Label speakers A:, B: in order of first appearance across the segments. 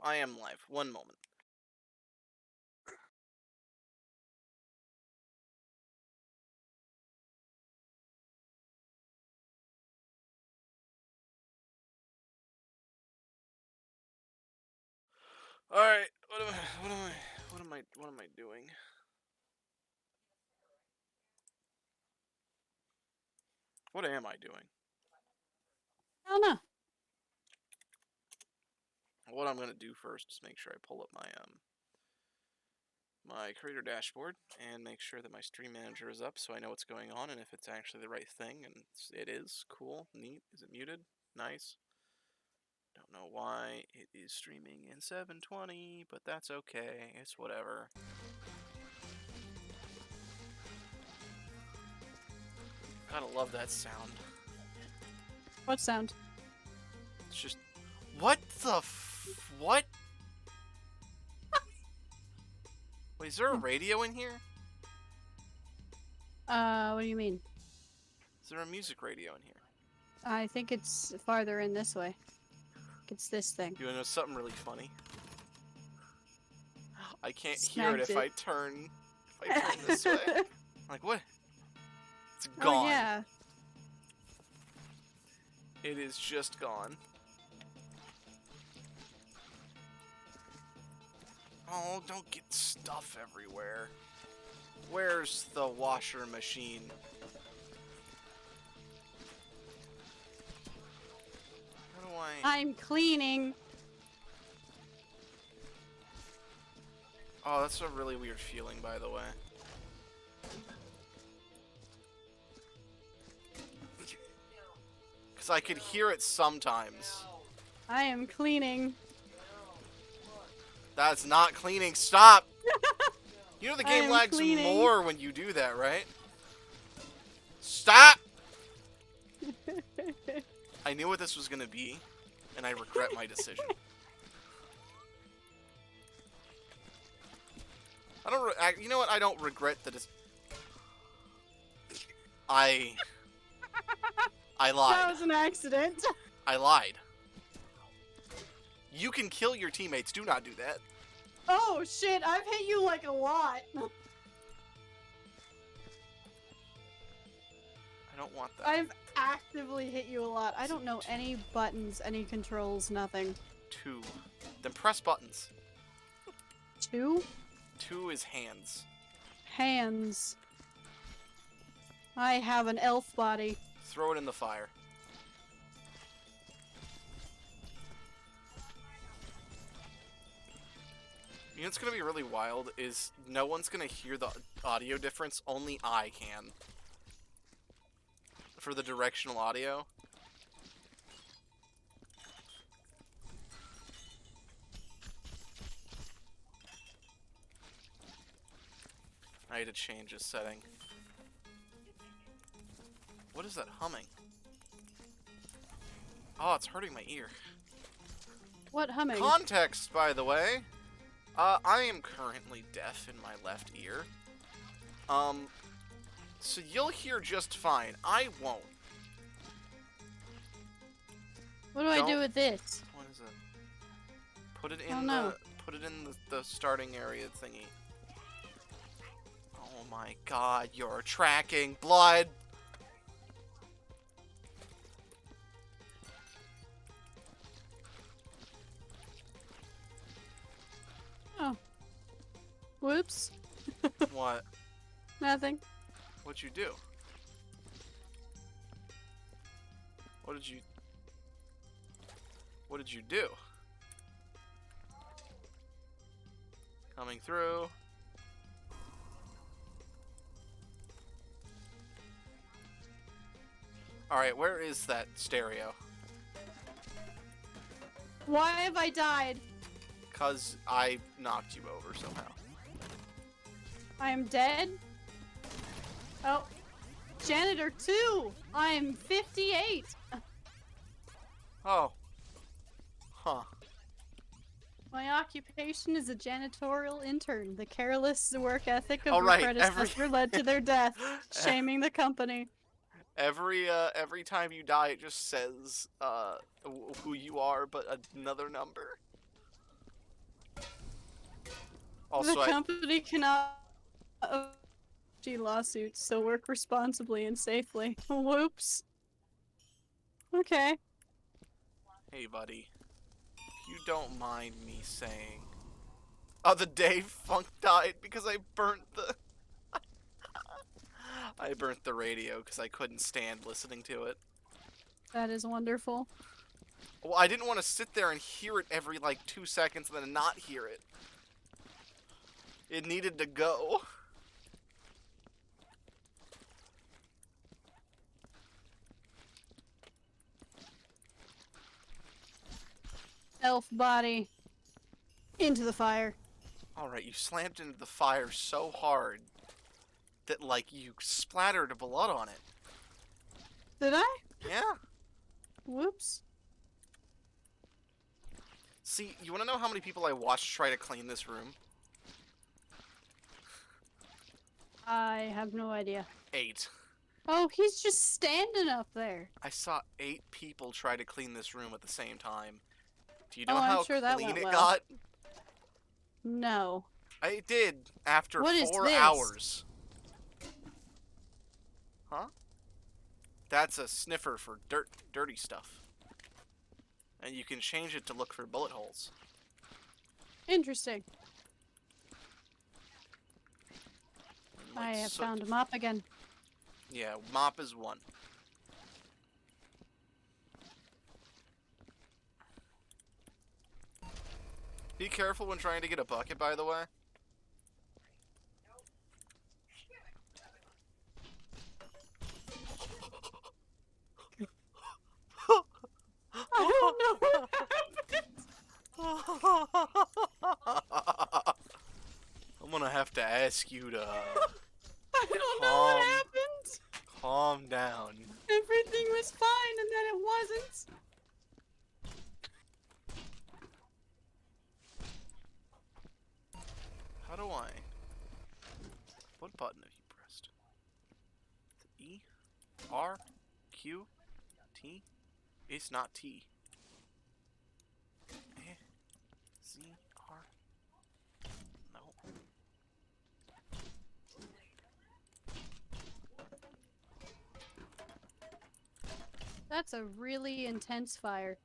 A: I am live. One moment. All right. What am I doing? What am I doing?
B: I don't know.
A: What I'm gonna do first is make sure I pull up my creator dashboard and make sure that my stream manager is up so I know what's going on and if it's actually the right thing, and it is. Cool. Neat. Is it muted? Nice. Don't know why it is streaming in 720, but that's okay. It's whatever. Gotta love that sound.
B: What sound?
A: It's just... What the what? Wait, is there a radio in here?
B: What do you mean?
A: Is there a music radio in here?
B: I think it's farther in this way. It's this thing.
A: You wanna know something really funny? I can't hear it if I turn this way. Like, what? It's gone.
B: Oh, yeah.
A: It is just gone. Oh, don't get stuff everywhere. Where's the washer machine? How do I...
B: I'm cleaning.
A: Oh, that's a really weird feeling, by the way. Because I could hear it sometimes.
B: I am cleaning.
A: That's not cleaning. Stop! You know the game lags
B: cleaning.
A: more when you do that, right? Stop! I knew what this was gonna be, and I regret my decision. You know what? I don't regret that I lied.
B: That was an accident.
A: I lied. You can kill your teammates. Do not do that.
B: Oh, shit. I've hit you, like, a lot.
A: I don't want that.
B: I've actively hit you a lot. I don't know any buttons, any controls, nothing.
A: 2. Then press buttons.
B: 2?
A: 2 is hands.
B: Hands. I have an elf body.
A: Throw it in the fire. You know what's gonna be really wild is no one's gonna hear the audio difference, only I can. For the directional audio. I had to change a setting. What is that humming? Oh, it's hurting my ear.
B: What humming?
A: Context, by the way. I am currently deaf in my left ear. So you'll hear just fine. I won't.
B: What do I do with this?
A: What is it? Put it
B: Oh,
A: in
B: no.
A: the starting area thingy. Oh my god, you're tracking blood.
B: Oh. Whoops.
A: What?
B: Nothing.
A: What'd you do? What did you do? Coming through. Alright, where is that stereo?
B: Why have I died?
A: 'Cause I knocked you over somehow.
B: I am dead? Oh. Janitor 2! I'm 58!
A: Oh. Huh.
B: My occupation is a janitorial intern. The careless work ethic of
A: Oh,
B: your
A: right,
B: predecessor led to their death, shaming the company.
A: Every time you die, it just says who you are, but another number. Also,
B: The company cannot avoid lawsuits, so work responsibly and safely. Whoops. Okay.
A: hey buddy, if you don't mind me saying, other day Funk died because I burnt the I burnt the radio because I couldn't stand listening to it.
B: That is wonderful.
A: Well, I didn't want to sit there and hear it every like 2 seconds and then not hear it. It needed to go.
B: Elf body. Into the fire.
A: Alright, you slammed into the fire so hard that, like, you splattered blood on it.
B: Did I?
A: Yeah.
B: Whoops.
A: See, you want to know how many people I watched try to clean this room?
B: I have no idea.
A: 8.
B: Oh, he's just standing up there.
A: I saw 8 people try to clean this room at the same time. Do you know
B: Oh, I'm
A: how
B: sure that
A: clean
B: went
A: it
B: well.
A: got?
B: No.
A: I did after
B: What is
A: 4
B: this?
A: hours. Huh? That's a sniffer for dirty stuff. And you can change it to look for bullet holes.
B: Interesting.
A: And, like,
B: I have
A: soot.
B: found a mop again.
A: Yeah, mop is 1. Be careful when trying to get a bucket, by the way.
B: I don't know what happened.
A: I'm gonna have to ask you to
B: I don't know what happened.
A: calm down.
B: Everything was fine and then it wasn't.
A: How do I? What button have you pressed? E? R? Q? T? It's not T. Z? R? No.
B: That's a really intense fire.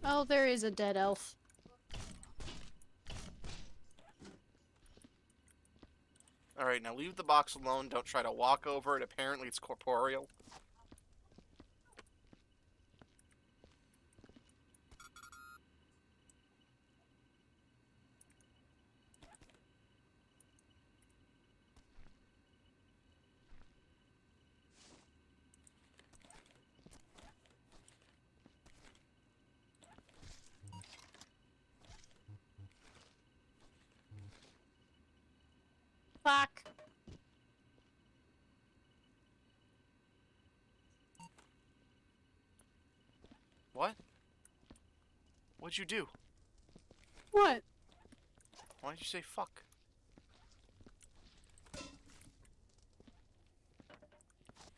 B: Oh, there is a dead elf.
A: Alright, now leave the box alone. Don't try to walk over it. Apparently it's corporeal.
B: Fuck.
A: What? What'd you do?
B: What?
A: Why did you say fuck?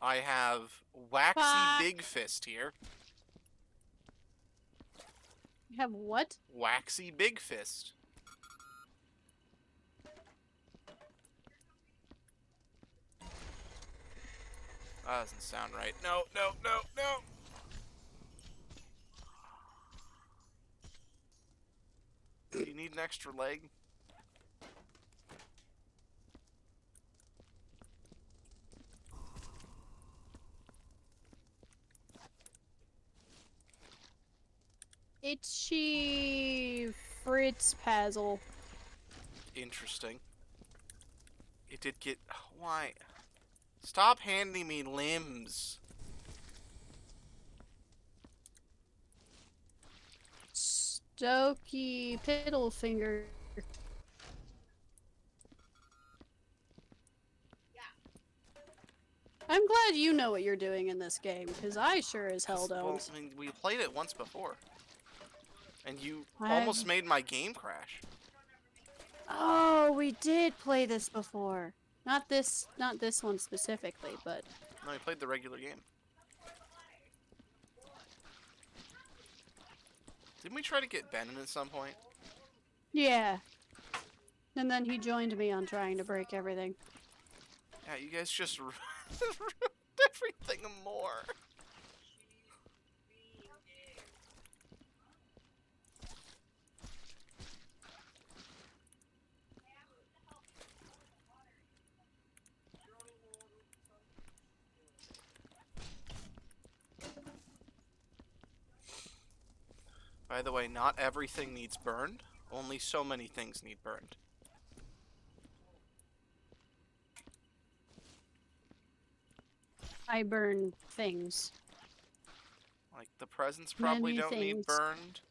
A: I have Waxy
B: Fuck.
A: Big Fist here.
B: You have what?
A: Waxy Big Fist. That doesn't sound right. No, no, no, no. Do you need an extra leg?
B: Itchy Fritz Pazzle.
A: Interesting. It did get... Why? Stop handing me limbs.
B: Stokey Piddlefinger. I'm glad you know what you're doing in this game, because I sure as hell don't.
A: Well, I mean, we played it once before. And you almost made my game crash.
B: Oh, we did play this before. Not this one specifically, but...
A: No, we played the regular game. Didn't we try to get Ben in at some point?
B: Yeah. And then he joined me on trying to break everything.
A: Yeah, you guys just ruined everything more. By the way, not everything needs burned. Only so many things need burned.
B: I burn things.
A: Like, the presents probably
B: Many
A: don't need
B: things.
A: burned.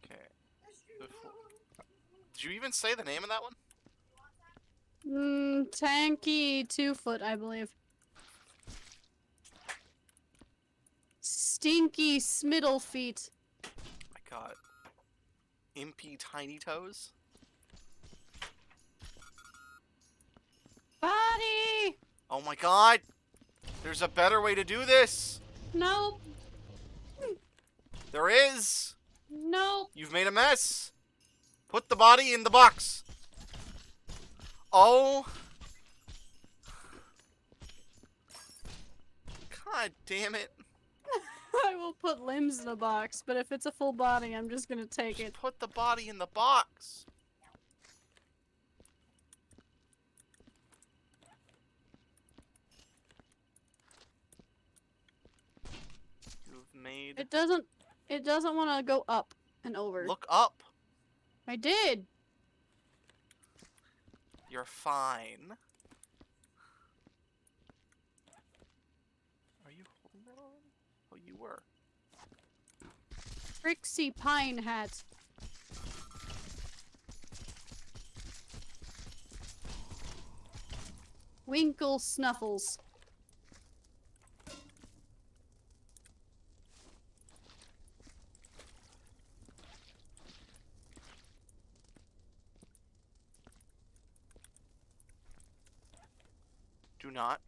A: Okay. Did you even say the name of that one?
B: Tanky 2-foot, I believe. Stinky Smiddle feet.
A: My god. Impy Tiny Toes?
B: Body!
A: Oh my god! There's a better way to do this!
B: Nope.
A: There is!
B: Nope.
A: You've made a mess! Put the body in the box! Oh! God damn it.
B: I will put limbs in a box, but if it's a full body, I'm just gonna take
A: Just
B: it.
A: put the body in the box! You've made...
B: It doesn't want to go up and over.
A: Look up!
B: I did!
A: You're fine. Are you holding that on? Oh, you were.
B: Trixie Pine Hat. Winkle Snuffles.
A: Do not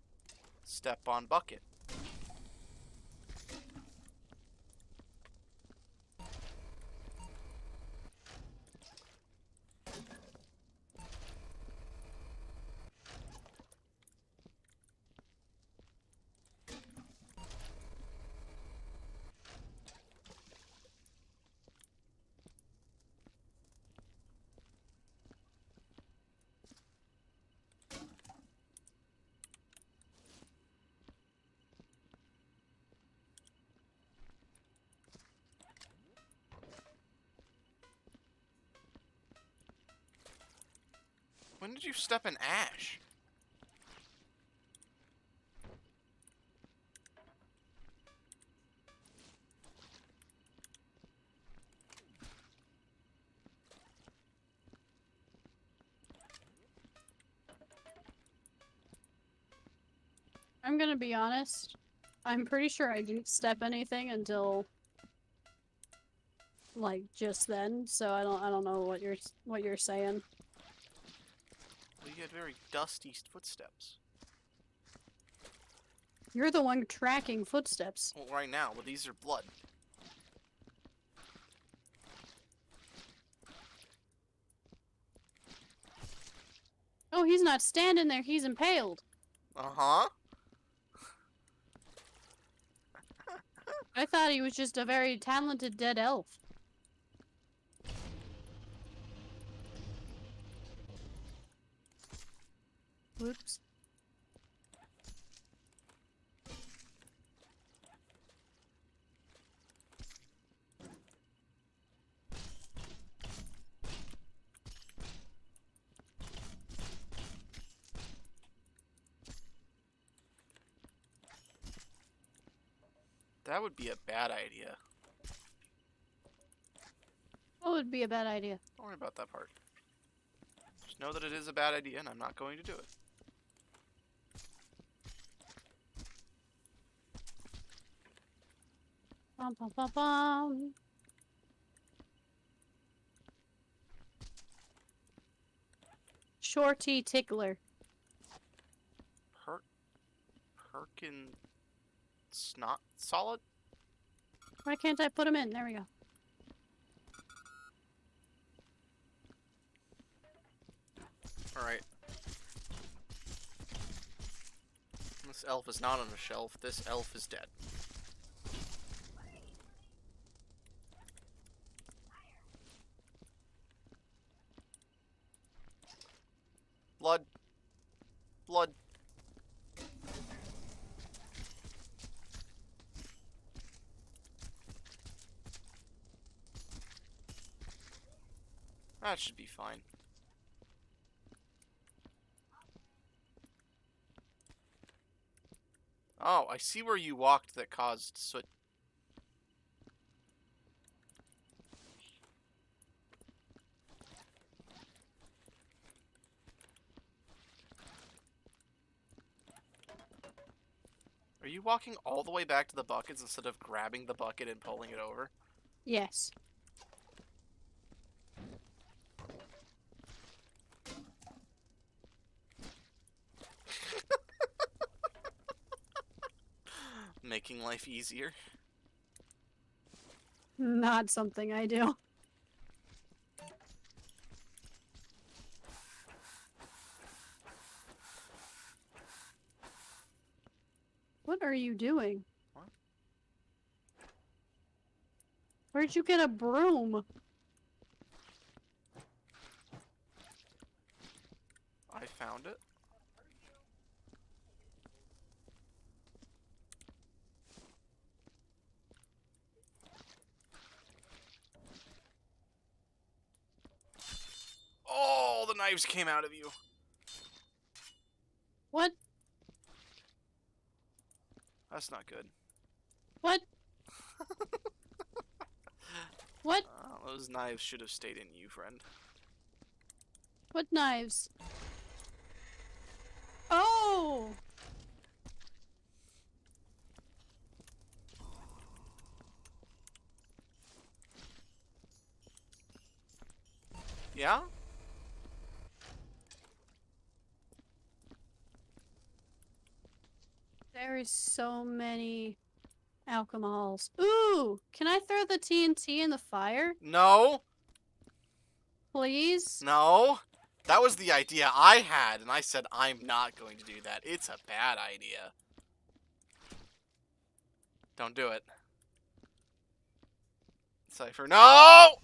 A: step on bucket. When did you step in ash?
B: I'm gonna be honest. I'm pretty sure I didn't step anything until like just then, so I don't know what you're saying.
A: Well, you had very dusty footsteps.
B: You're the one tracking footsteps.
A: Well, right now, well, these are blood.
B: Oh, he's not standing there, he's impaled.
A: Uh-huh.
B: I thought he was just a very talented dead elf. Whoops.
A: That would be a bad idea.
B: What would be a bad idea?
A: Don't worry about that part. Just know that it is a bad idea, and I'm not going to do it.
B: Bum, bum, bum, bum. Shorty tickler.
A: Perkin snot solid?
B: Why can't I put him in? There we go.
A: Alright. This elf is not on a shelf. This elf is dead. Blood. Blood. That should be fine. Oh, I see where you walked that caused soot. Are you walking all the way back to the buckets instead of grabbing the bucket and pulling it over?
B: Yes.
A: Making life easier.
B: Not something I do. What are you doing?
A: What?
B: Where'd you get a broom?
A: I found it. Oh, the knives came out of you.
B: What?
A: That's not good.
B: What? What?
A: Those knives should have stayed in you, friend.
B: What knives? Oh!
A: Yeah?
B: There is so many alcohols. Ooh! Can I throw the TNT in the fire?
A: No.
B: Please?
A: No. That was the idea I had, and I said I'm not going to do that. It's a bad idea. Don't do it. Cypher, no!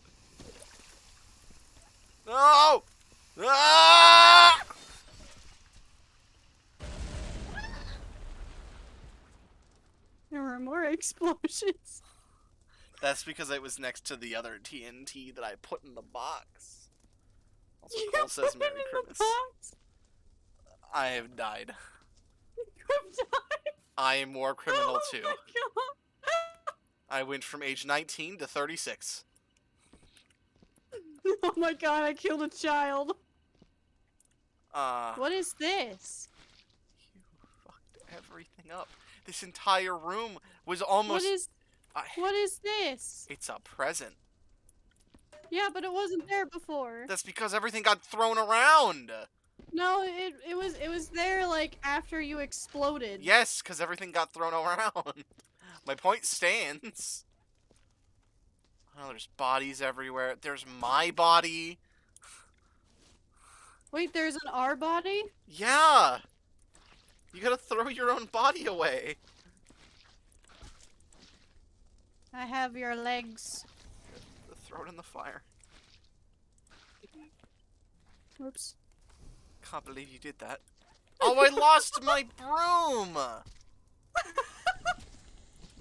A: No! Ah!
B: There were more explosions.
A: That's because I was next to the other TNT that I put in the box. Also,
B: You
A: Cole says
B: put
A: Merry
B: it in the
A: Christmas.
B: box?
A: I have died.
B: You've died?
A: I am war criminal
B: Oh
A: too.
B: my god.
A: I went from age 19 to 36.
B: Oh my god, I killed a child.
A: Uh...
B: What is this?
A: You fucked everything up. This entire room was almost...
B: What is this?
A: It's a present.
B: Yeah, but it wasn't there before.
A: That's because everything got thrown around.
B: No, it was there like after you exploded.
A: Yes, because everything got thrown around. My point stands. Oh, there's bodies everywhere. There's my body.
B: Wait, there's an R body?
A: Yeah. You gotta throw your own body away.
B: I have your legs.
A: Throw it in the fire.
B: Whoops.
A: Can't believe you did that. Oh, I lost my broom!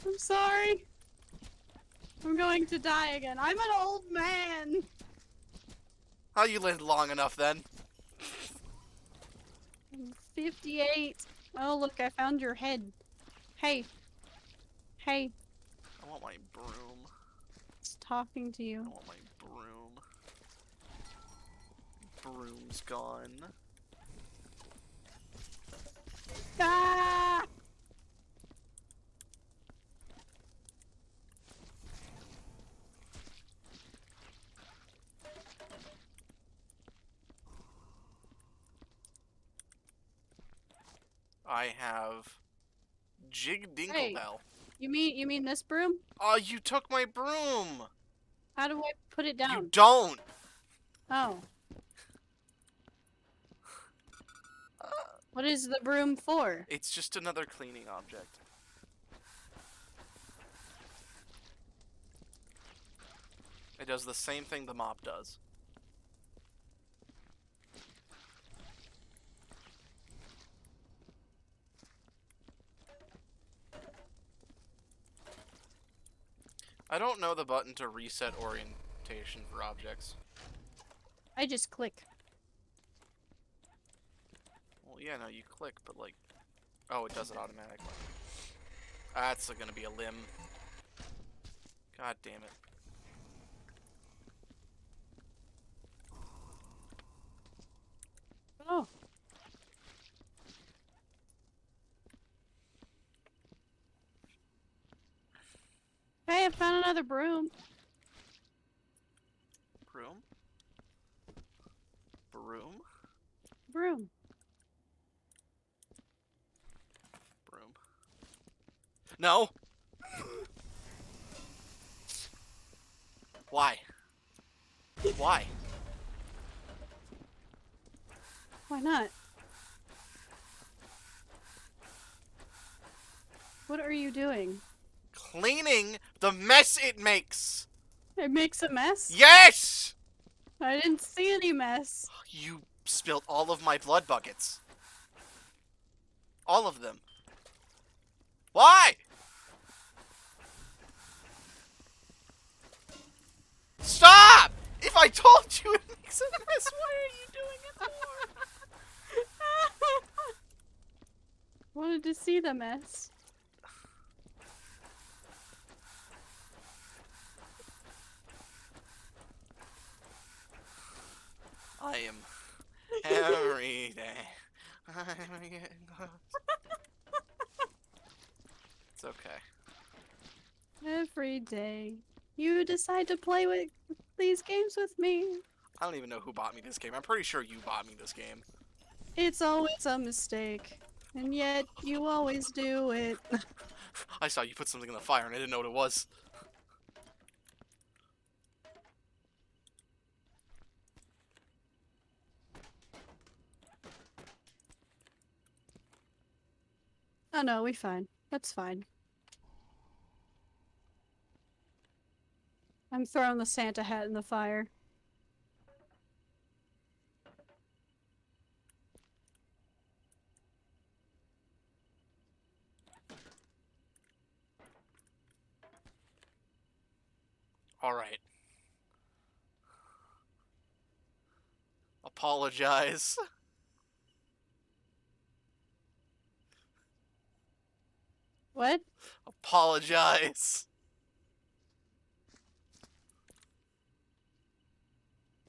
B: I'm sorry. I'm going to die again. I'm an old man.
A: Oh, you lived long enough then.
B: I'm 58. Oh, look, I found your head. Hey. Hey.
A: I want my broom.
B: It's talking to you.
A: I want my broom. Broom's gone.
B: Ah!
A: I have Jig
B: Hey,
A: Dinklebell.
B: you mean this broom?
A: Oh, you took my broom!
B: How do I put it
A: You
B: down?
A: don't!
B: Oh. What is the broom for?
A: It's just another cleaning object. It does the same thing the mop does. I don't know the button to reset orientation for objects.
B: I just click.
A: Well, yeah, no, you click, but like... Oh, it does it automatically. That's gonna be a limb. God damn it.
B: Oh. Hey, I found another broom.
A: Broom? Broom?
B: Broom.
A: Broom. No! Why? Why?
B: Why not? What are you doing?
A: Cleaning the mess it makes!
B: It makes a mess?
A: Yes!
B: I didn't see any mess.
A: You spilled all of my blood buckets. All of them. Why? Stop! If I told you it makes a mess, why are you doing it for?
B: Wanted to see the mess.
A: I am every day. I'm getting close. It's okay.
B: Every day. You decide to play with these games with me.
A: I don't even know who bought me this game. I'm pretty sure you bought me this game.
B: It's always a mistake. And yet, you always do it.
A: I saw you put something in the fire and I didn't know what it was.
B: Oh no, we fine. That's fine. I'm throwing the Santa hat in the fire.
A: Alright. Apologize.
B: What?
A: Apologize.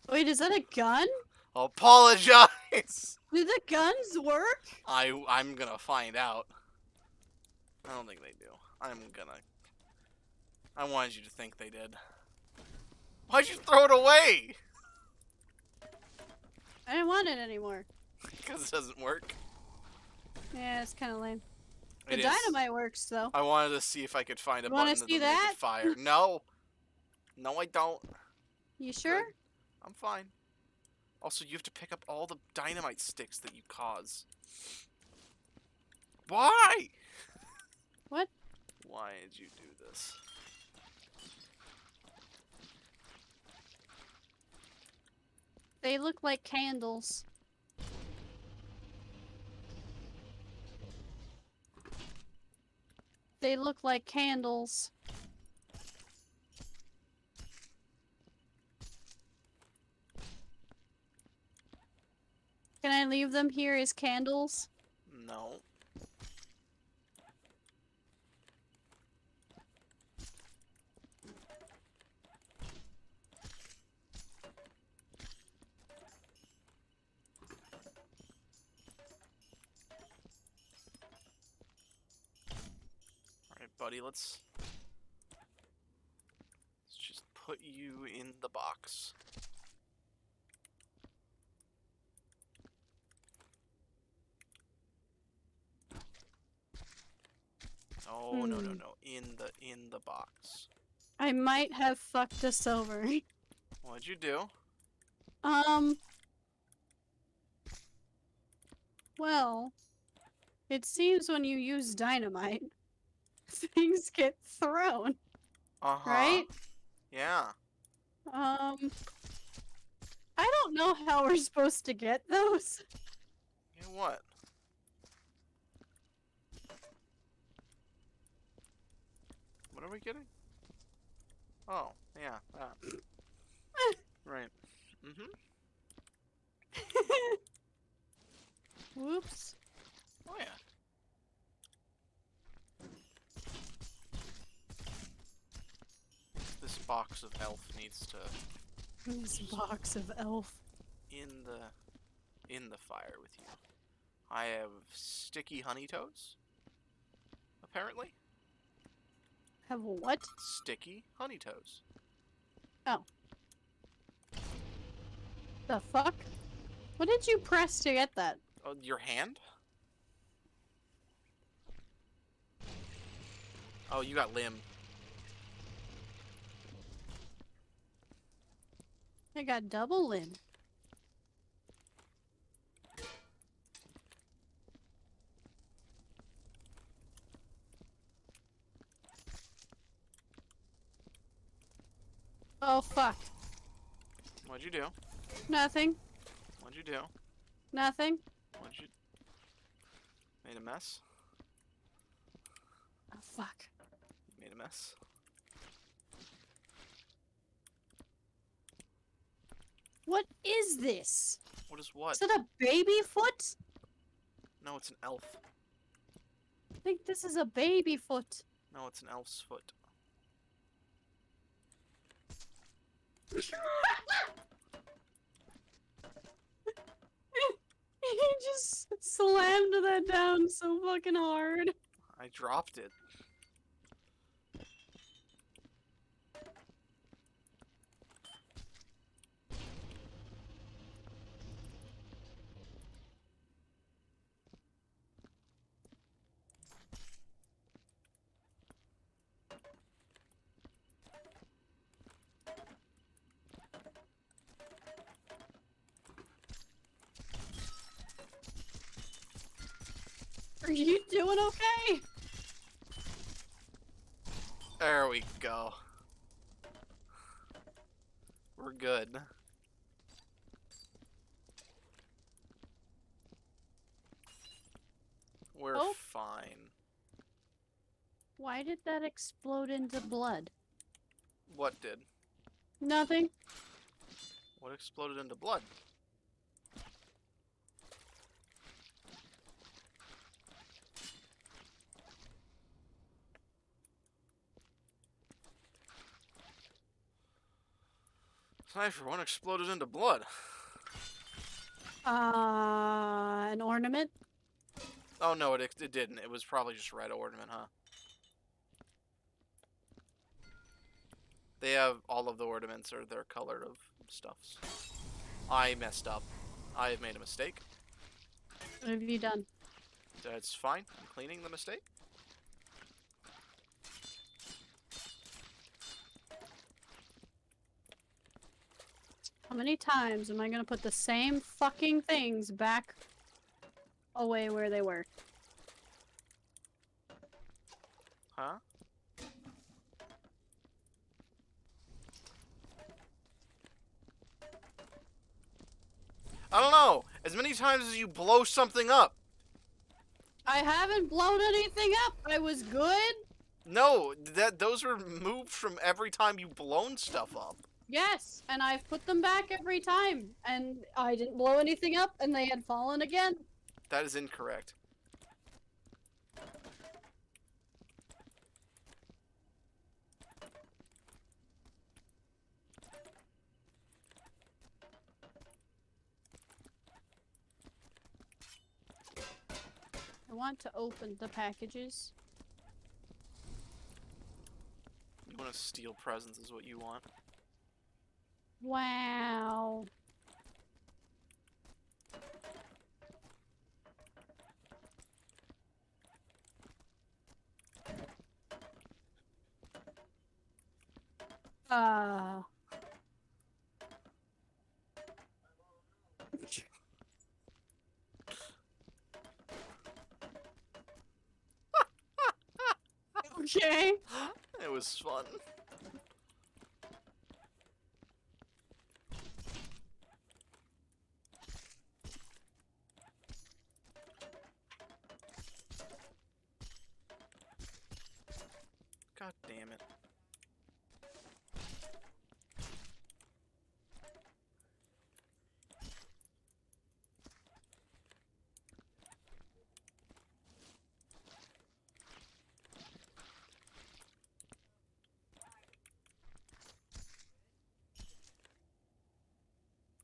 B: Wait, is that a gun?
A: Apologize.
B: Do the guns work?
A: I'm gonna find out. I don't think they do. I wanted you to think they did. Why'd you throw it away?
B: I didn't want it anymore.
A: Because it doesn't work.
B: Yeah, it's kind of lame. The
A: It is.
B: dynamite works, though.
A: I wanted to see if I could find a
B: You wanna
A: button
B: see
A: that'll make
B: that?
A: it fire. No. No, I don't.
B: You sure?
A: Good. I'm fine. Also, you have to pick up all the dynamite sticks that you cause. Why?
B: What?
A: Why did you do this?
B: They look like candles. They look like candles. Can I leave them here as candles?
A: No. Alright, buddy, let's just put you in the box. No, no, no, no. In the box.
B: I might have fucked us over.
A: What'd you do?
B: Well, it seems when you use dynamite, things get thrown,
A: Uh-huh.
B: right?
A: Yeah.
B: I don't know how we're supposed to get those.
A: You know what? What are we getting? Oh, yeah, that. Right. Mm-hmm.
B: Whoops.
A: Oh, yeah. This box of elf needs to
B: This box of elf.
A: in the fire with you. I have sticky honey toes. Apparently.
B: Have what?
A: Sticky honey toes.
B: Oh. The fuck? What did you press to get that?
A: Oh, your hand? Oh, you got limb.
B: I got double limb. Oh fuck.
A: What'd you do?
B: Nothing.
A: What'd you do?
B: Nothing.
A: What'd you... Made a mess?
B: Oh fuck.
A: Made a mess?
B: What is this?
A: What is what?
B: Is it a baby foot?
A: No, it's an elf.
B: I think this is a baby foot.
A: No, it's an elf's foot.
B: He just slammed that down so fucking hard.
A: I dropped it.
B: Are you doing okay?
A: There we go. We're good. We're
B: Oh.
A: fine.
B: Why did that explode into blood?
A: What did?
B: Nothing.
A: What exploded into blood? Cipher, what exploded into blood?
B: An ornament?
A: Oh no, it didn't. It was probably just red ornament, huh? They have all of the ornaments are their color of stuffs. I messed up. I have made a mistake.
B: What have you done?
A: That's fine. I'm cleaning the mistake.
B: How many times am I gonna put the same fucking things back away where they were?
A: Huh? I don't know. As many times as you blow something up.
B: I haven't blown anything up. I was good.
A: No, those were moved from every time you blown stuff up.
B: Yes, and I've put them back every time, and I didn't blow anything up, and they had fallen again.
A: That is incorrect.
B: I want to open the packages.
A: You want to steal presents is what you want.
B: Wow. Uh. Okay.
A: It was fun. God damn it.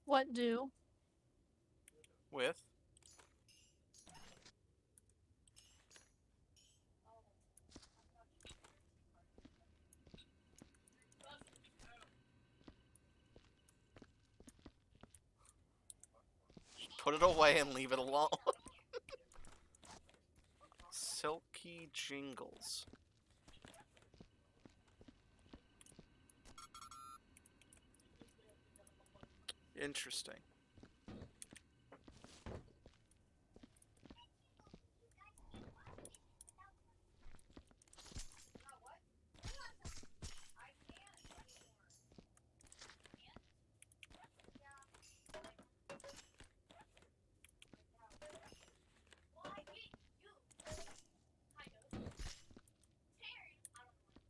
B: What do?
A: With? Put it away and leave it alone. Silky Jingles. Interesting.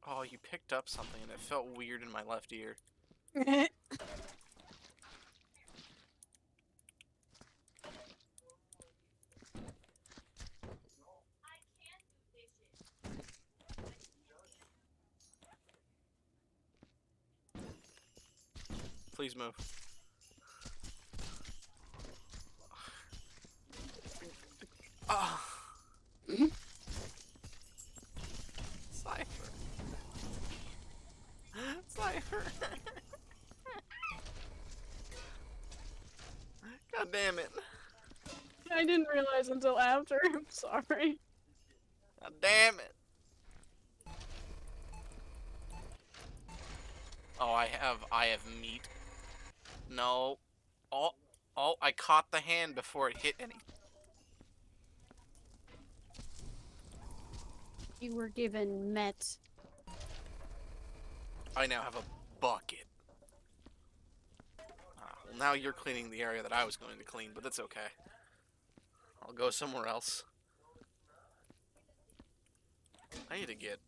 A: Oh, you picked up something and it felt weird in my left ear. Please move. Ah. Cypher. Cypher. God damn it.
B: I didn't realize until after. I'm sorry.
A: God damn it. Oh, I have meat. No. Oh, I caught the hand before it hit any.
B: You were given met.
A: I now have a bucket. Well, now you're cleaning the area that I was going to clean, but that's okay. I'll go somewhere else. I need to get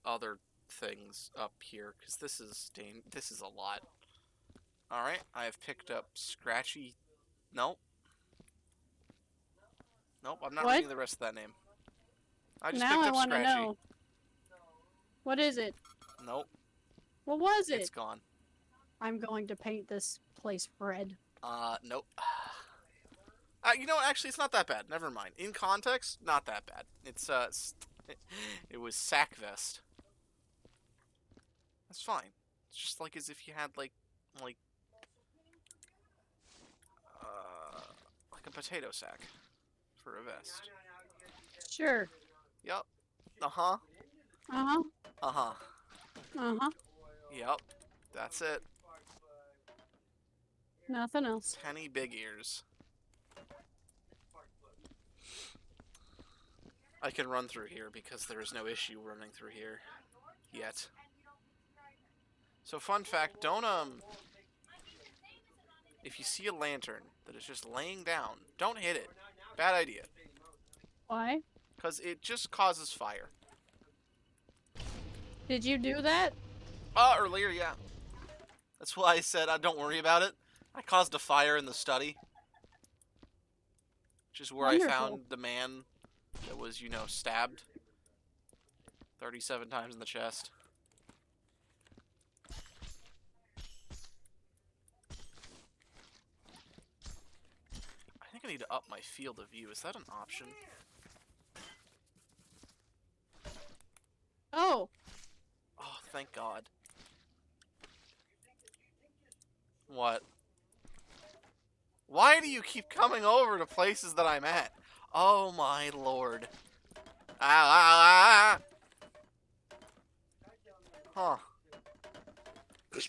A: other things up here, because this is a lot. Alright, I have picked up Scratchy... Nope. Nope, I'm not
B: What?
A: reading the rest of that name. I just
B: Now
A: picked
B: I
A: up
B: want to
A: Scratchy.
B: know. What is it?
A: Nope.
B: What was it?
A: It's gone.
B: I'm going to paint this place red.
A: Nope. You know what? Actually, it's not that bad. Never mind. In context, not that bad. It's, it was Sack Vest. That's fine. It's just like as if you had, like a potato sack for a vest.
B: Sure.
A: Yup. Uh-huh.
B: Uh-huh.
A: Uh-huh.
B: Uh-huh.
A: Yup. That's it.
B: Nothing else.
A: Penny big ears. I can run through here because there is no issue running through here. Yet. So fun fact, don't, if you see a lantern that is just laying down, don't hit it. Bad idea.
B: Why?
A: Because it just causes fire.
B: Did you do that?
A: Earlier, yeah. That's why I said don't worry about it. I caused a fire in the study. Which is where
B: Wonderful.
A: I found the man that was, you know, stabbed 37 times in the chest. I think I need to up my field of view. Is that an option?
B: Oh.
A: Oh, thank God. What? Why do you keep coming over to places that I'm at? Oh my lord. Ah. Huh. I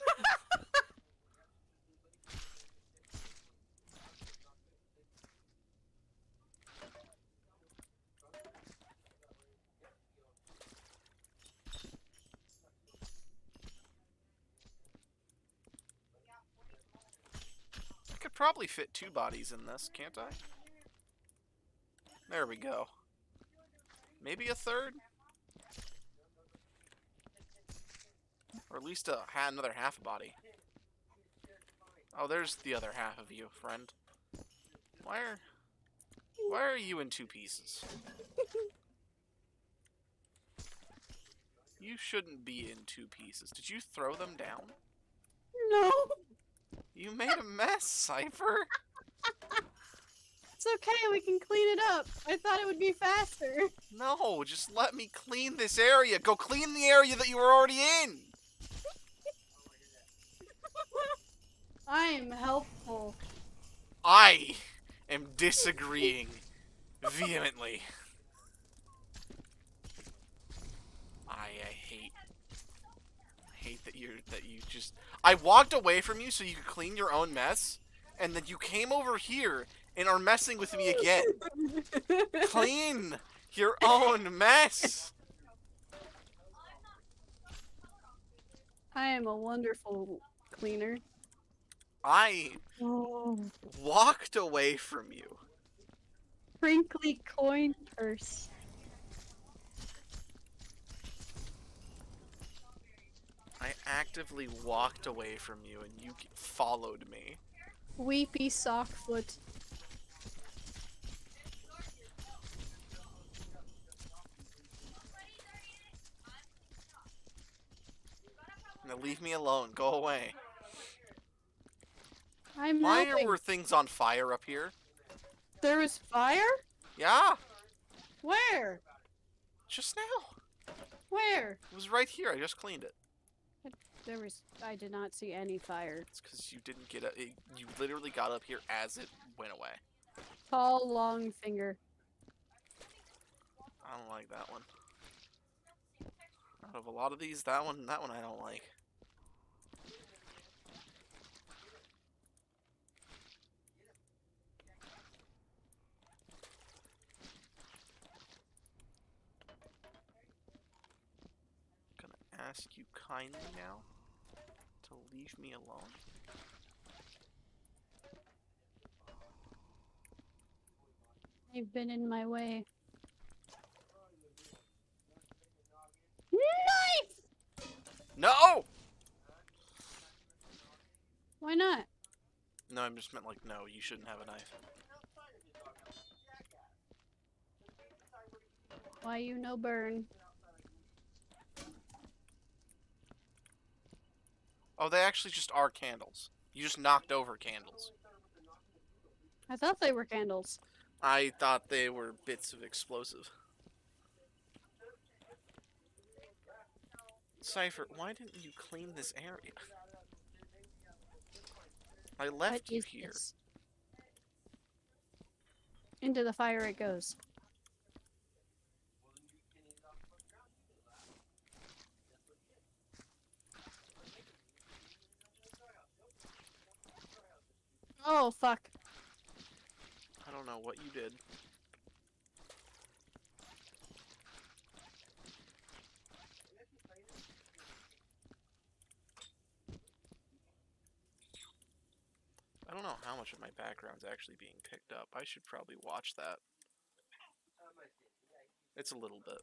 A: could probably fit 2 bodies in this, can't I? There we go. Maybe a third? Or at least another half a body. Oh, there's the other half of you, friend. Why are you in 2 pieces? You shouldn't be in 2 pieces. Did you throw them down?
B: No.
A: You made a mess, Cypher.
B: It's okay, we can clean it up. I thought it would be faster.
A: No, just let me clean this area. Go clean the area that you were already in.
B: I'm helpful.
A: I am disagreeing vehemently. I hate that you just. I walked away from you so you could clean your own mess, and then you came over here and are messing with me again. Clean your own mess.
B: I am a wonderful cleaner.
A: I
B: Oh.
A: walked away from you.
B: Crinkly coin purse.
A: I actively walked away from you and you followed me.
B: Weepy sock foot.
A: Now leave me alone. Go away.
B: I'm
A: Why
B: helping.
A: were things on fire up here?
B: There was fire?
A: Yeah,
B: Where?
A: just now.
B: Where?
A: It was right here. I just cleaned it.
B: There was. I did not see any fire.
A: It's because you didn't get up. You literally got up here as it went away.
B: Tall, long finger.
A: I don't like that one. Out of a lot of these, that one I don't like. I'm gonna ask you kindly now to leave me alone.
B: You've been in my way. Knife!
A: No!
B: Why not?
A: No, I just meant like, no, you shouldn't have a knife.
B: Why you no burn?
A: Oh, they actually just are candles. You just knocked over candles.
B: I thought they were candles.
A: I thought they were bits of explosive. Cypher, why didn't you clean this area? I left you here.
B: This? Into the fire it goes. Oh, fuck.
A: I don't know what you did. I don't know how much of my background's actually being picked up. I should probably watch that. It's a little bit.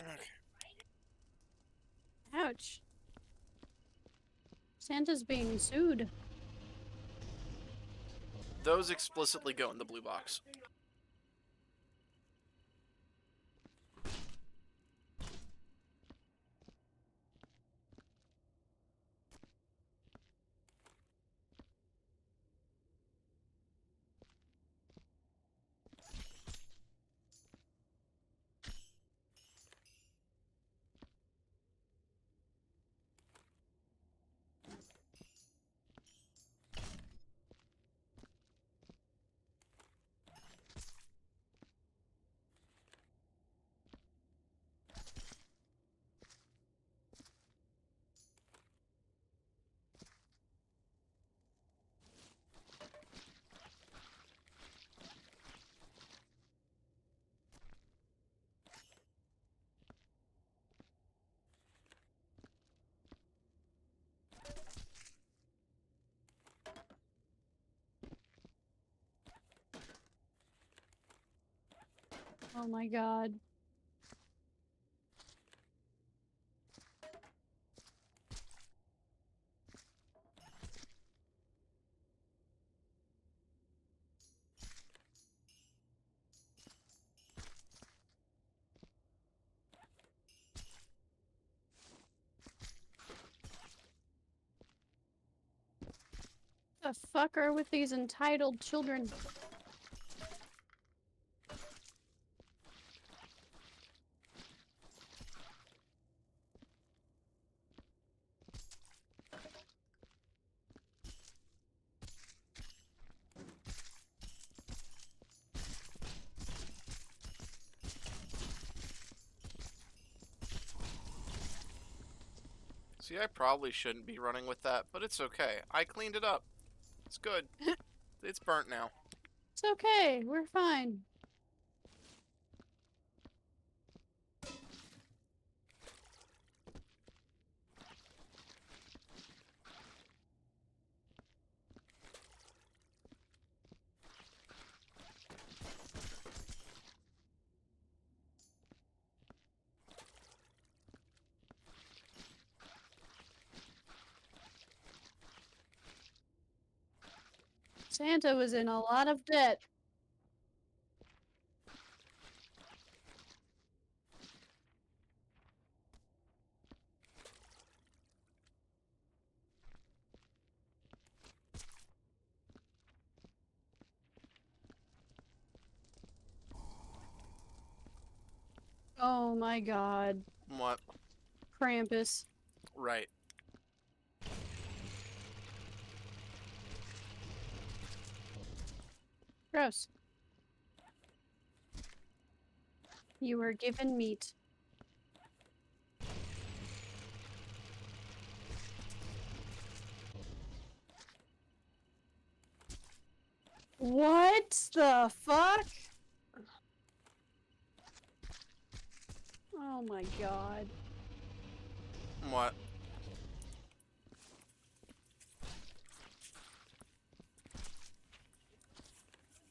A: Okay.
B: Ouch. Santa's being sued.
A: Those explicitly go in the blue box.
B: Oh my god. The fuck are with these entitled children?
A: See, I probably shouldn't be running with that, but it's okay. I cleaned it up. It's good. It's burnt now.
B: It's okay, we're fine. Santa was in a lot of debt. Oh my god.
A: What?
B: Krampus.
A: Right.
B: Gross. You were given meat. What the fuck? Oh my god.
A: What?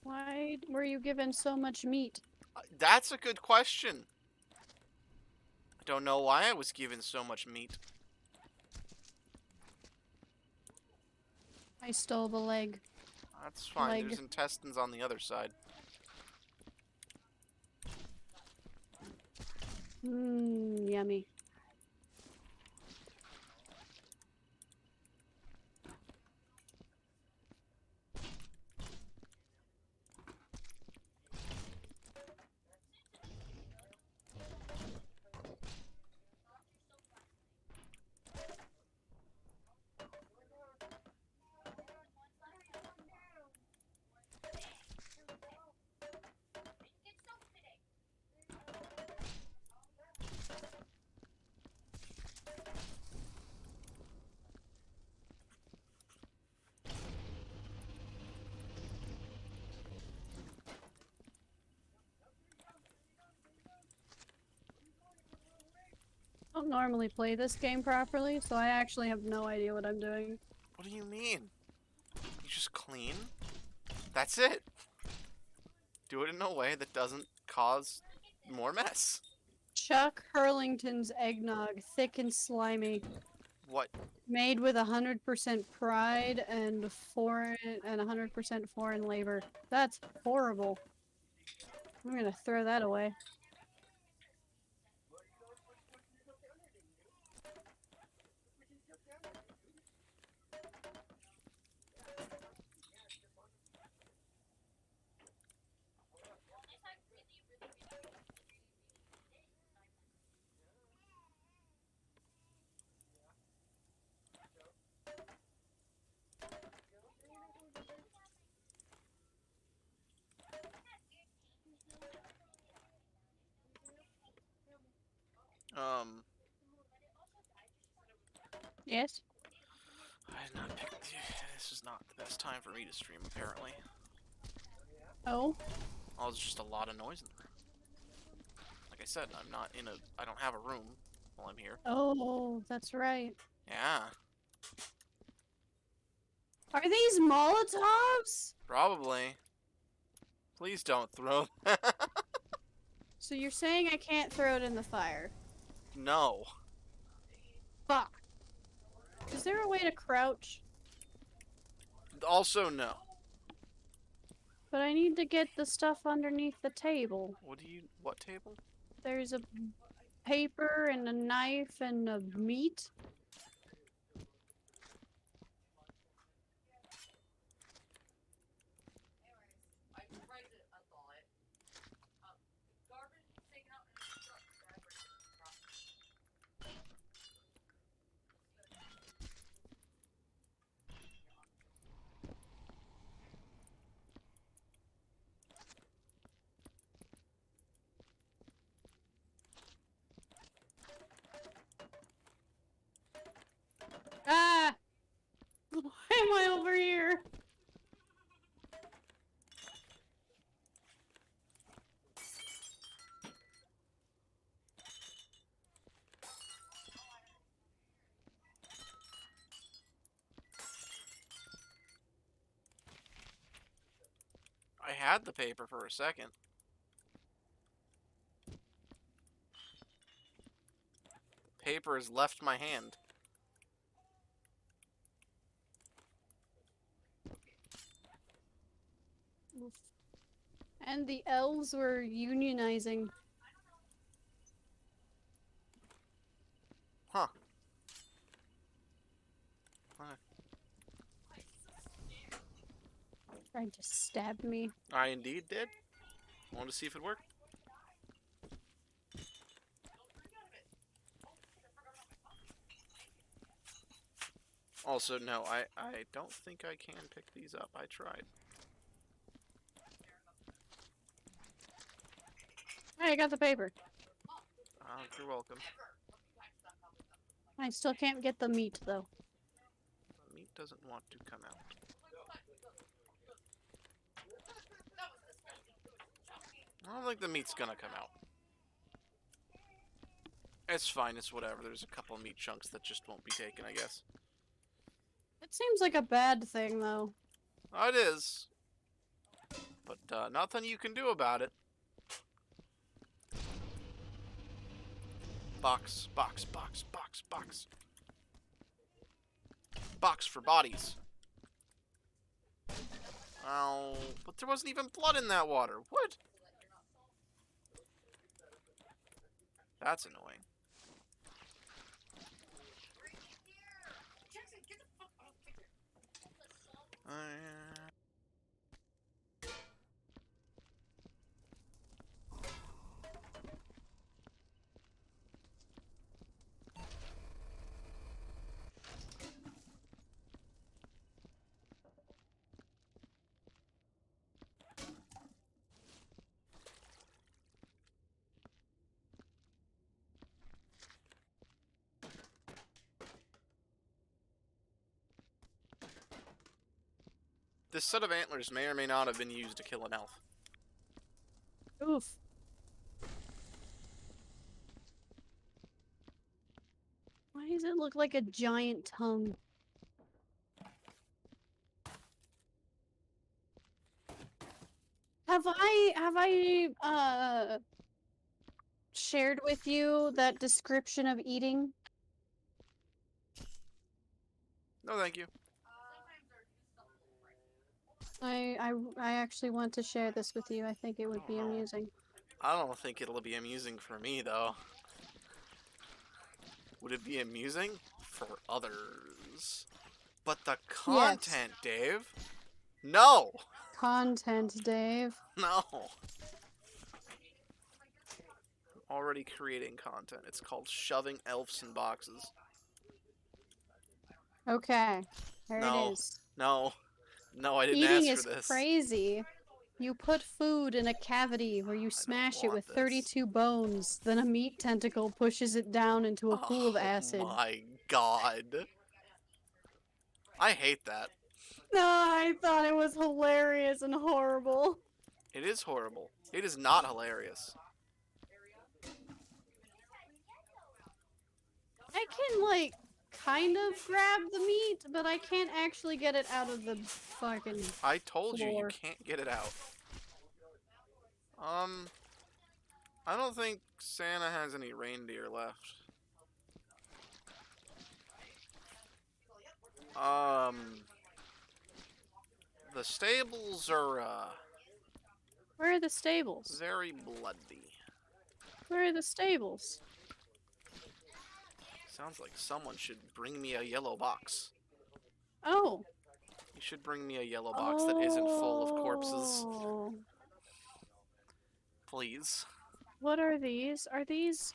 B: Why were you given so much meat?
A: That's a good question. I don't know why I was given so much meat.
B: I stole the leg.
A: That's fine.
B: Leg.
A: There's intestines on the other side.
B: Mmm, yummy. I don't normally play this game properly, so I actually have no idea what I'm doing.
A: What do you mean? You just clean? That's it. Do it in a way that doesn't cause more mess.
B: Chuck Hurlington's eggnog, thick and slimy,
A: What?
B: made with 100% pride and 100% foreign labor. That's horrible. I'm gonna throw that away.
A: Um,
B: Yes?
A: I did not pick. This is not the best time for me to stream, apparently.
B: Oh?
A: Oh, there's just a lot of noise in the room. Like I said, I'm not in a. I don't have a room while I'm here.
B: Oh, that's right.
A: Yeah,
B: Are these Molotovs?
A: probably. Please don't throw.
B: So you're saying I can't throw it in the fire?
A: No.
B: Fuck. Is there a way to crouch?
A: Also, no.
B: But I need to get the stuff underneath the table.
A: What table?
B: There's a paper and a knife and a meat. Ah! Why am I over here?
A: I had the paper for a second. Paper has left my hand.
B: And the elves were unionizing.
A: Huh.
B: Tried to stab me.
A: I indeed did. Wanted to see if it worked. Also, no, I don't think I can pick these up. I tried.
B: Hey, I got the paper.
A: You're welcome.
B: I still can't get the meat, though.
A: The meat doesn't want to come out. I don't think the meat's gonna come out. It's fine, it's whatever. There's a couple of meat chunks that just won't be taken, I guess.
B: It seems like a bad thing, though.
A: Oh, it is. But, nothing you can do about it. Box, box, box, box, box. Box for bodies. Oh, but there wasn't even blood in that water. What? That's annoying. This set of antlers may or may not have been used to kill an elf.
B: Oof. Why does it look like a giant tongue? Have I shared with you that description of eating?
A: No, thank you.
B: I actually want to share this with you. I think it would be amusing.
A: I don't think it'll be amusing for me, though. Would it be amusing? For others. But the content, yes. Dave? No!
B: Content, Dave.
A: No. I'm already creating content. It's called shoving elves in boxes.
B: Okay. There it is.
A: No. No, I didn't ask for this.
B: Eating is crazy. You put food in a cavity where you smash it with 32 bones, then a meat tentacle pushes it down into a pool of acid.
A: Oh my god. I hate that.
B: No, I thought it was hilarious and horrible.
A: It is horrible. It is not hilarious.
B: I can, like, kind of grab the meat, but I can't actually get it out of the fucking
A: I told
B: floor.
A: You can't get it out. I don't think Santa has any reindeer left. The stables are,
B: Where are the stables?
A: very bloody.
B: Where are the stables?
A: Sounds like someone should bring me a yellow box.
B: Oh.
A: You should bring me a yellow box that isn't full of corpses.
B: Oh.
A: Please.
B: What are these? Are these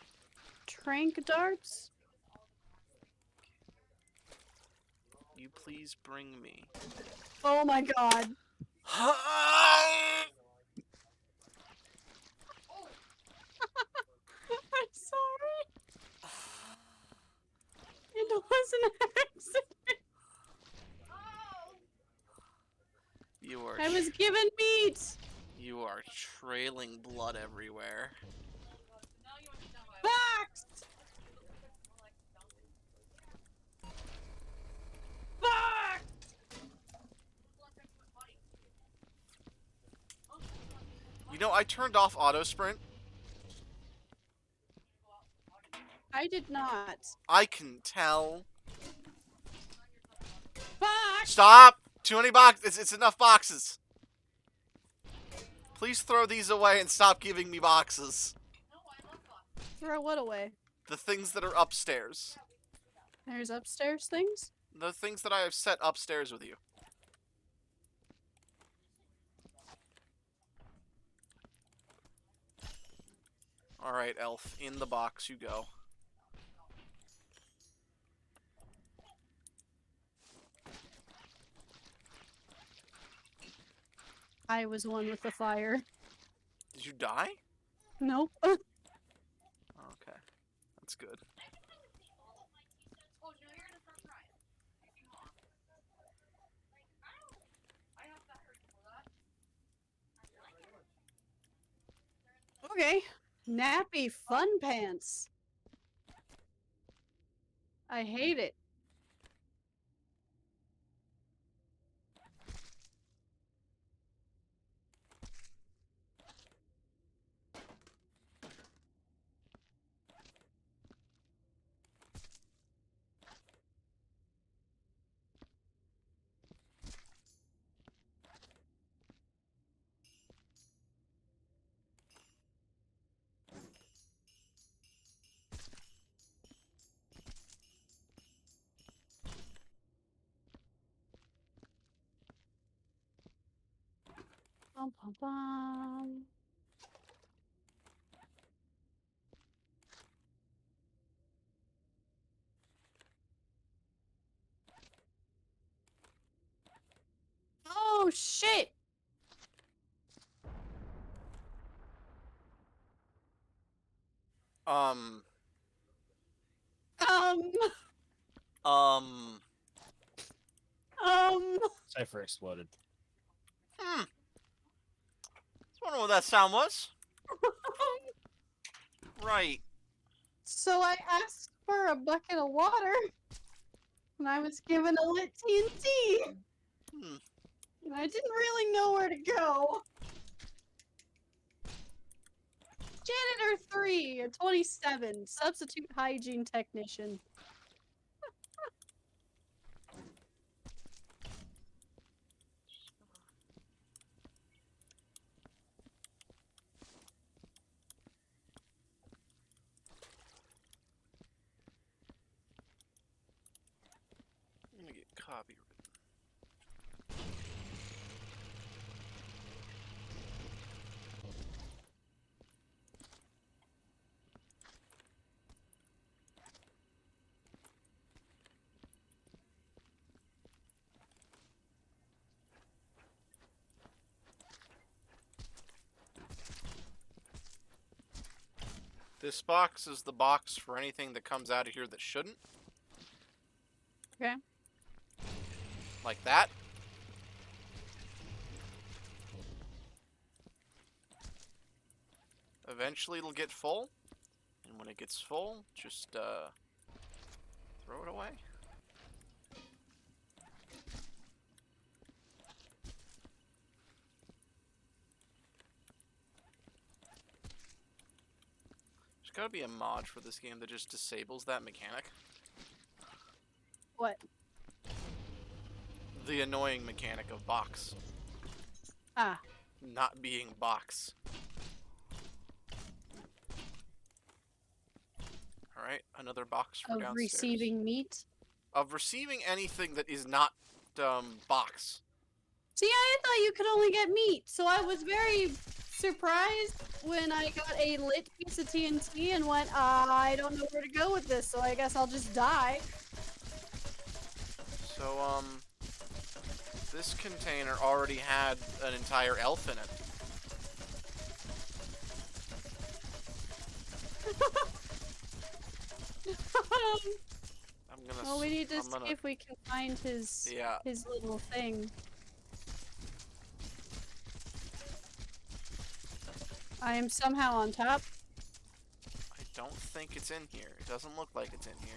B: trank darts?
A: You please bring me.
B: Oh my god. I'm sorry. It was an accident.
A: You are.
B: I was given meat.
A: You are trailing blood everywhere.
B: Box. Box.
A: You know, I turned off auto sprint.
B: I did not.
A: I can tell.
B: Box.
A: Stop! Too many boxes. It's enough boxes. Please throw these away and stop giving me boxes.
B: Throw what away?
A: The things that are upstairs.
B: There's upstairs things?
A: The things that I have set upstairs with you. Alright, Elf. In the box you go.
B: I was one with the fire.
A: Did you die?
B: Nope.
A: Okay. That's good.
B: Okay. Nappy fun pants. I hate it. Bum, bum, bum. Oh shit!
A: Um.
B: Um.
A: Um.
C: Cypher exploded.
A: I was wondering what that sound was. Right.
B: So I asked for a bucket of water, and I was given a lit TNT. And I didn't really know where to go. Janitor 3, 27, substitute hygiene technician.
A: I'm gonna get copyrighted. This box is the box for anything that comes out of here that shouldn't.
B: Okay.
A: Like that. Eventually it'll get full. And when it gets full, just throw it away. gotta be a mod for this game that just disables that mechanic.
B: What?
A: The annoying mechanic of box.
B: Ah.
A: Not being box. Alright, another box for
B: Of
A: downstairs.
B: receiving meat?
A: Of receiving anything that is not, box.
B: See, I thought you could only get meat, so I was very surprised when I got a lit piece of TNT and went, I don't know where to go with this, so I guess I'll just die.
A: So, this container already had an entire elf in it. I'm gonna.
B: Well, we need to
A: I'm
B: see
A: gonna,
B: if we can find his little thing. I am somehow on top.
A: I don't think it's in here. It doesn't look like it's in here.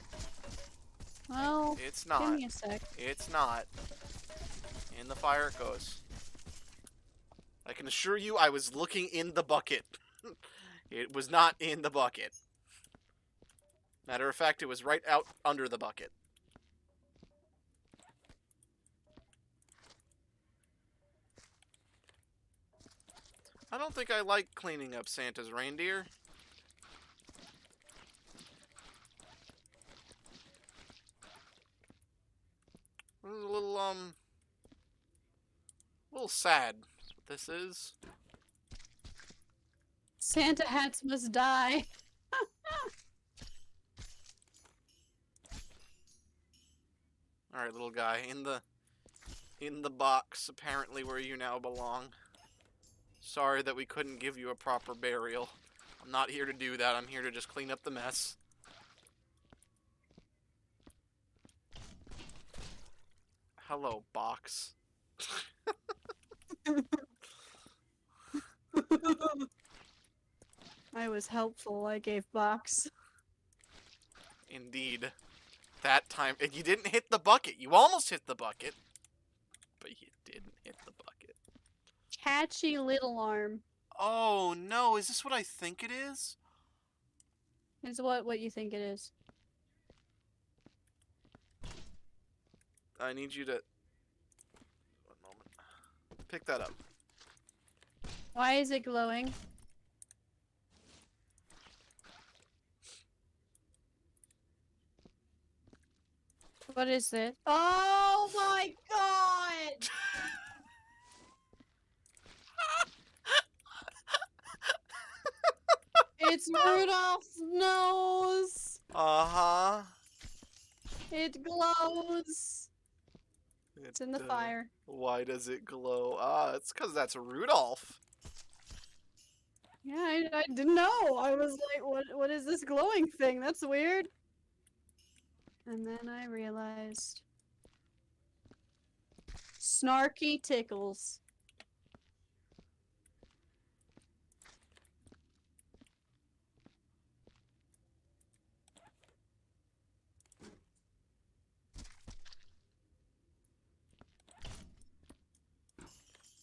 B: Well,
A: It's not.
B: give me a sec.
A: It's not. In the fire it goes. I can assure you I was looking in the bucket. It was not in the bucket. Matter of fact, it was right out under the bucket. I don't think I like cleaning up Santa's reindeer. It was a little sad. That's what this is.
B: Santa hats must die.
A: Alright, little guy, in the box, apparently where you now belong. Sorry that we couldn't give you a proper burial. I'm not here to do that, I'm here to just clean up the mess. Hello, box.
B: I was helpful, I gave box.
A: Indeed. That time, and you didn't hit the bucket. You almost hit the bucket, but you didn't hit the bucket.
B: Catchy little arm.
A: Oh no, is this what I think it is?
B: Is what you think it is.
A: I need you to... One moment. Pick that up.
B: Why is it glowing? What is it? Oh my god! It's Rudolph's nose!
A: Uh-huh.
B: It glows! It's in the fire.
A: Why does it glow? Ah, it's because that's Rudolph.
B: Yeah, I didn't know. I was like, what is this glowing thing? That's weird. And then I realized. Snarky tickles.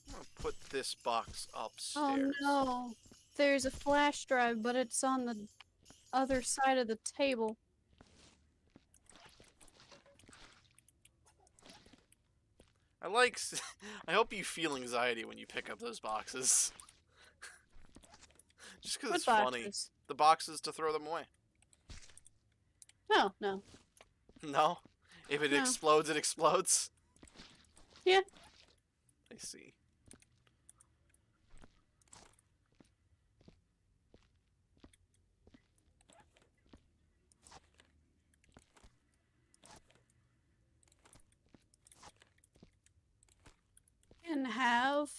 A: I'm gonna put this box upstairs.
B: Oh no. There's a flash drive, but it's on the other side of the table.
A: I hope you feel anxiety when you pick up those boxes. Just because it's funny. The boxes to throw them away.
B: No, no.
A: No? If it explodes, it explodes?
B: Yeah.
A: I see.
B: Can have.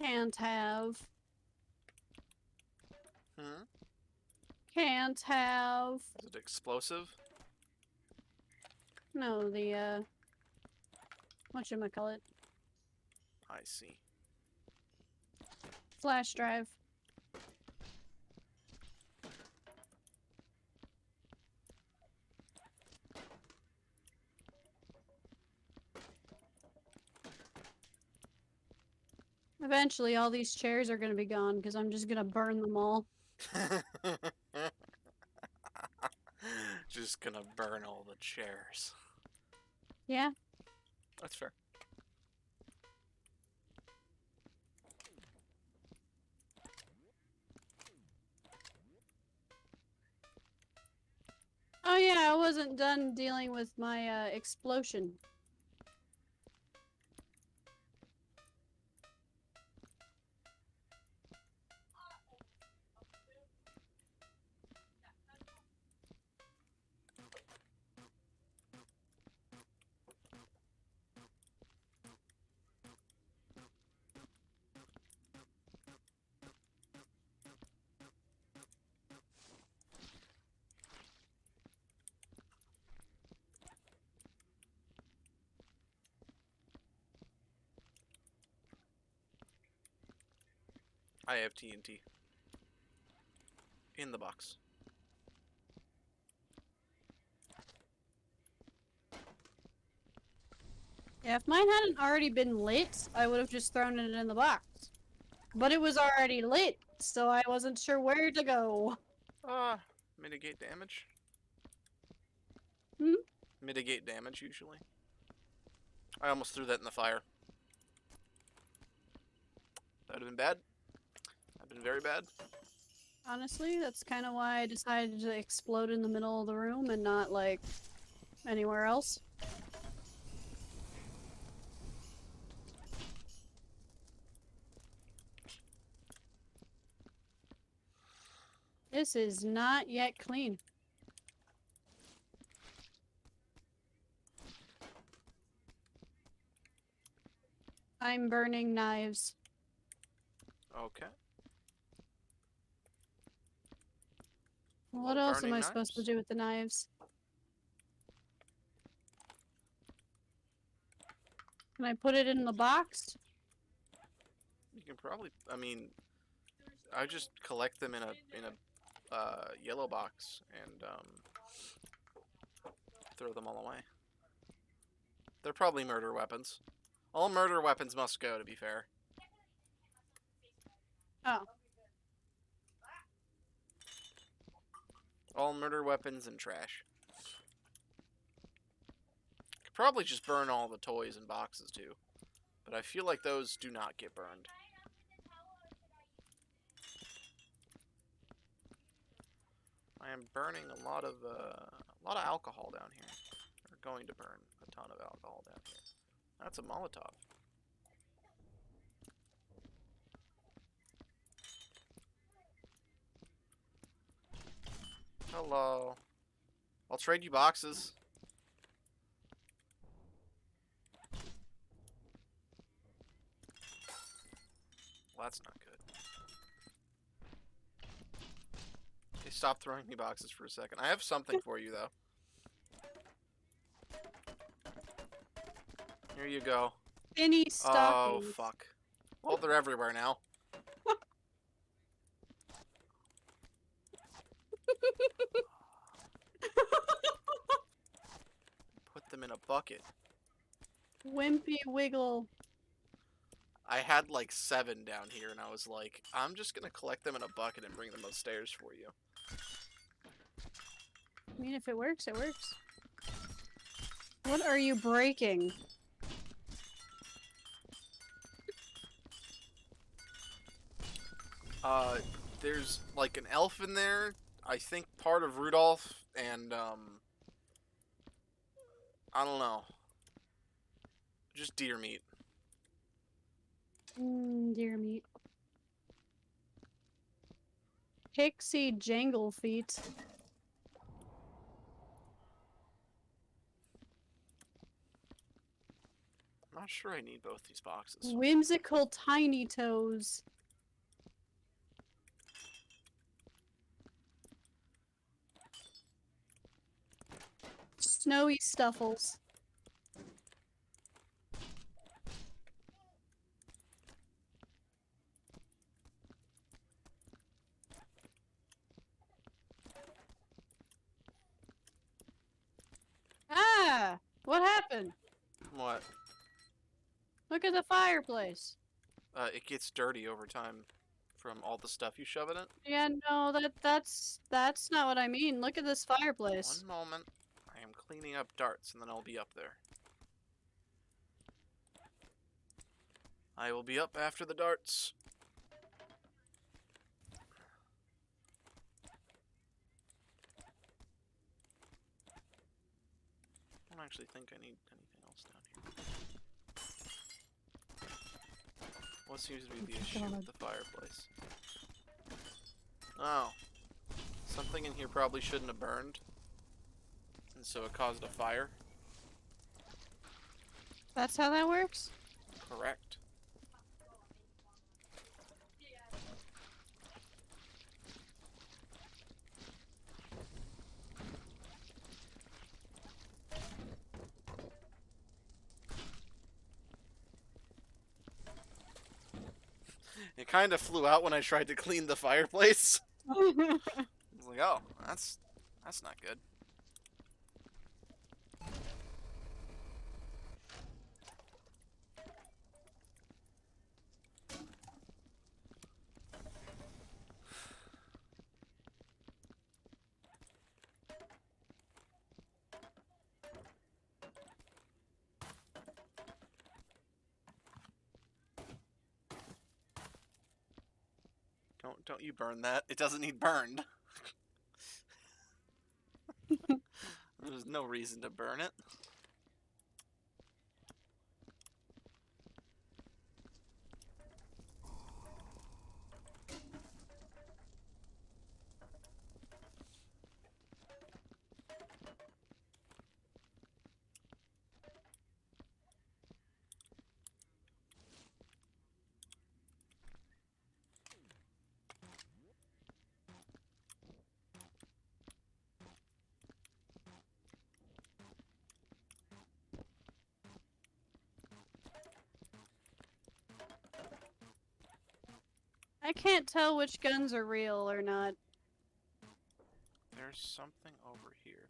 B: Can't have.
A: Hmm?
B: Can't have.
A: Is it explosive?
B: No, the, whatchamacallit?
A: I see.
B: Flash drive. Eventually, all these chairs are gonna be gone because I'm just gonna burn them all.
A: Just gonna burn all the chairs.
B: Yeah.
A: That's fair.
B: Oh yeah, I wasn't done dealing with my explosion.
A: I have TNT. In the box.
B: Yeah, if mine hadn't already been lit, I would have just thrown it in the box. But it was already lit, so I wasn't sure where to go.
A: Mitigate damage?
B: Hmm?
A: Mitigate damage, usually. I almost threw that in the fire. That would have been bad. That would have been very bad.
B: Honestly, that's kind of why I decided to explode in the middle of the room and not, like, anywhere else. This is not yet clean. I'm burning knives.
A: Okay.
B: What
A: Well,
B: else am
A: burning
B: I supposed to
A: knives?
B: do with the knives? Can I put it in the box?
A: You can probably. I mean, I just collect them in a yellow box and throw them all away. They're probably murder weapons. All murder weapons must go, to be fair.
B: Oh.
A: All murder weapons and trash. Could probably just burn all the toys and boxes too, but I feel like those do not get burned. I am burning a lot of alcohol down here. We're going to burn a ton of alcohol down here. That's a Molotov. Hello. I'll trade you boxes. Well, that's not good. Okay, stop throwing me boxes for a second. I have something for you, though. Here you go.
B: Any
A: Oh,
B: stockings?
A: fuck. Well, they're everywhere now. Put them in a bucket.
B: Wimpy wiggle.
A: I had like 7 down here, and I was like, I'm just gonna collect them in a bucket and bring them upstairs for you.
B: I mean, if it works, it works. What are you breaking?
A: There's like an elf in there. I think part of Rudolph, and I don't know. Just deer meat.
B: Deer meat. Pixie jangle feet.
A: I'm not sure I need both these boxes.
B: Whimsical tiny toes. Snowy stuffles. What happened?
A: What?
B: Look at the fireplace.
A: It gets dirty over time from all the stuff you shove in it.
B: Yeah, no, that's not what I mean. Look at this fireplace.
A: One moment. I am cleaning up darts, and then I'll be up there. I will be up after the darts. I don't actually think I need anything else down here. What seems to be the issue with the fireplace? Oh. Something in here probably shouldn't have burned. And so it caused a fire.
B: That's how that works?
A: Correct. It kind of flew out when I tried to clean the fireplace. I was like, oh, that's not good. Don't you burn that. It doesn't need burned. There's no reason to burn it.
B: I can't tell which guns are real or not.
A: There's something over here.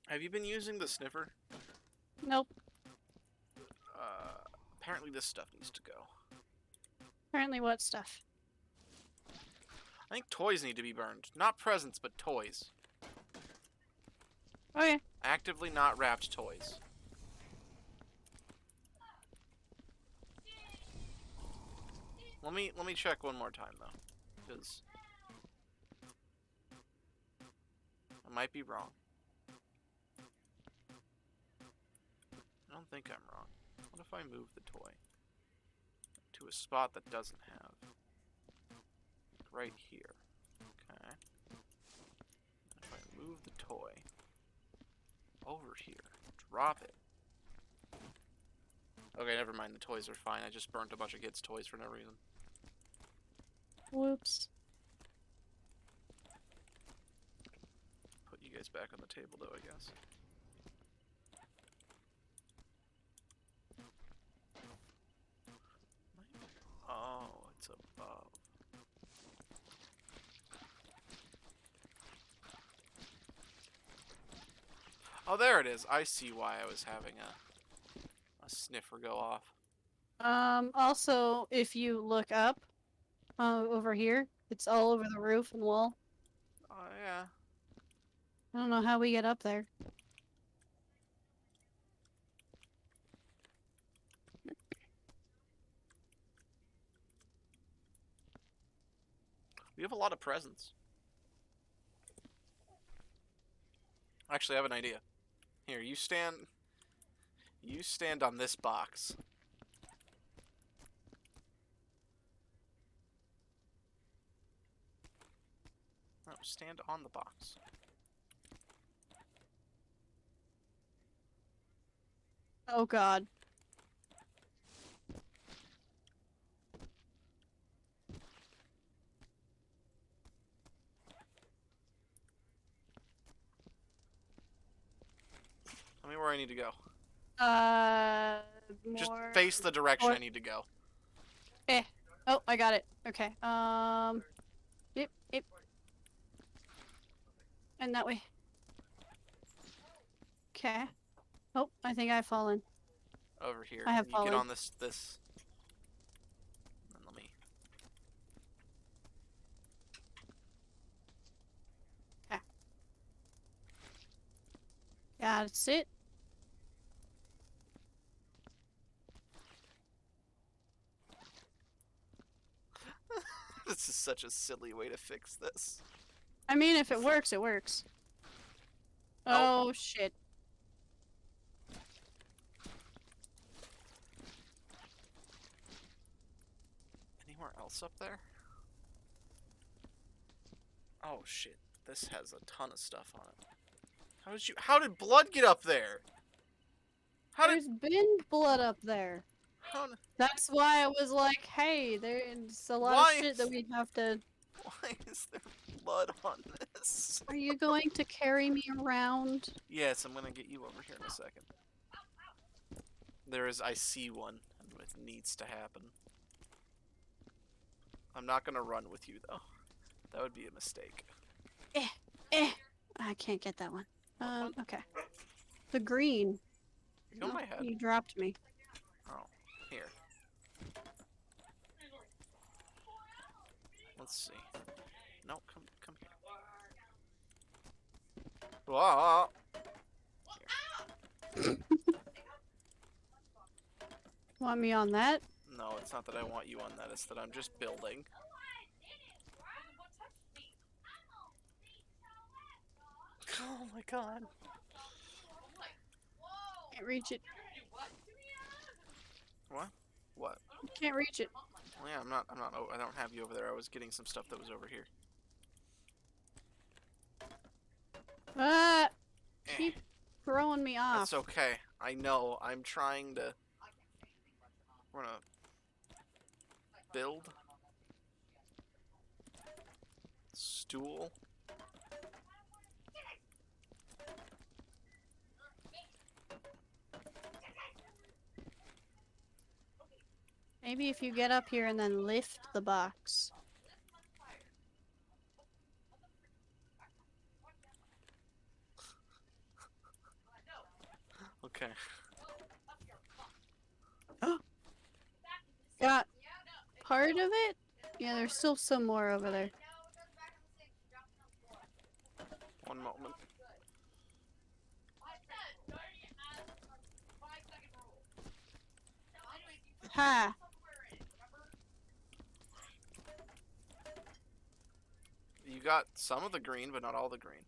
A: Have you been using the sniffer?
B: Nope.
A: Apparently this stuff needs to go.
B: Apparently what stuff?
A: I think toys need to be burned. Not presents, but toys.
B: Okay.
A: Actively not wrapped toys. Let me check one more time though, because I might be wrong. I don't think I'm wrong. What if I move the toy to a spot that doesn't have? Right here. Okay. If I move the toy over here, drop it. Okay, never mind. The toys are fine. I just burnt a bunch of kids' toys for no reason.
B: Whoops.
A: Put you guys back on the table, though, I guess. Oh, it's above. Oh, there it is. I see why I was having a sniffer go off.
B: Also, if you look up, over here, it's all over the roof and wall.
A: Oh, yeah.
B: I don't know how we get up there.
A: We have a lot of presents. Actually, I have an idea. Here, you stand on this box. No, stand on the box.
B: Oh god.
A: me where I need to go. Just
B: More.
A: face the direction
B: Or,
A: I need to go.
B: Oh, I got it. Okay. Yep, yep. And that way. Okay. Oh, I think I've fallen.
A: Over here.
B: I have
A: You get
B: fallen.
A: on this. And let me.
B: Okay. Yeah, that's it.
A: This is such a silly way to fix this.
B: I mean, if it works, it works. Oh, shit.
A: Anywhere else up there? Oh shit. This has a ton of stuff on it. How did blood get up there?
B: There's been blood up there.
A: How did,
B: That's why I was like, hey, there's a lot of
A: Why
B: shit that we have to...
A: why is there blood on this?
B: Are you going to carry me around?
A: Yes, I'm gonna get you over here in a second. I see one, and it needs to happen. I'm not gonna run with you though. That would be a mistake.
B: I can't get that one. Okay. The green.
A: You on my head?
B: You dropped me.
A: Oh, here. Let's see. No, come here. Whoa. Here.
B: Want me on that?
A: No, it's not that I want you on that. It's that I'm just building. Oh my god.
B: Can't reach it.
A: What? What?
B: Can't reach it.
A: Well, yeah, I don't have you over there. I was getting some stuff that was over here.
B: Ah! Keep throwing me off.
A: That's okay. I know. I'm trying to... We're gonna... build. Stool.
B: Maybe if you get up here and then lift the box.
A: Okay.
B: Got part of it? Yeah, there's still some more over there.
A: One moment.
B: Ha!
A: You got some of the green, but not all the green.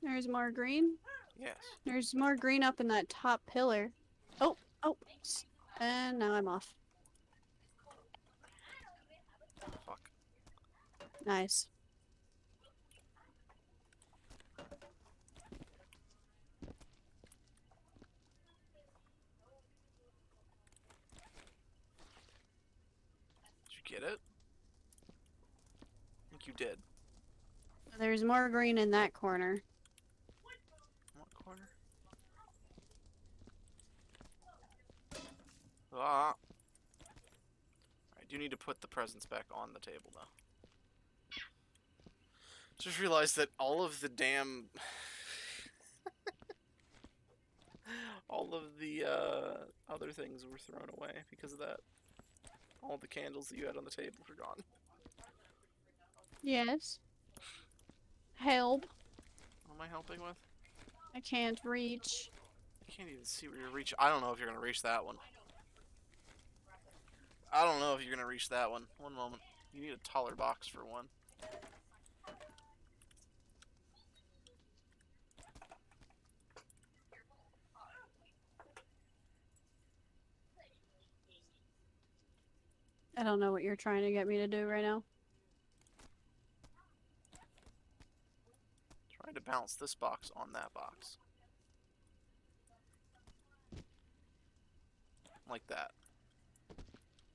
B: There's more green.
A: Yes.
B: There's more green up in that top pillar. Oh, oh. And now I'm off.
A: Fuck.
B: Nice.
A: Did you get it? I think you did.
B: There's more green in that corner.
A: What corner? Ah. I do need to put the presents back on the table though. Just realized that all of the damn... all of the other things were thrown away because of that. All the candles that you had on the table are gone.
B: Yes. Help.
A: What am I helping with?
B: I can't reach.
A: I can't even see where you're reaching. I don't know if you're going to reach that one. I don't know if you're going to reach that one. One moment. You need a taller box for one.
B: I don't know what you're trying to get me to do right now.
A: Trying to bounce this box on that box. Like that.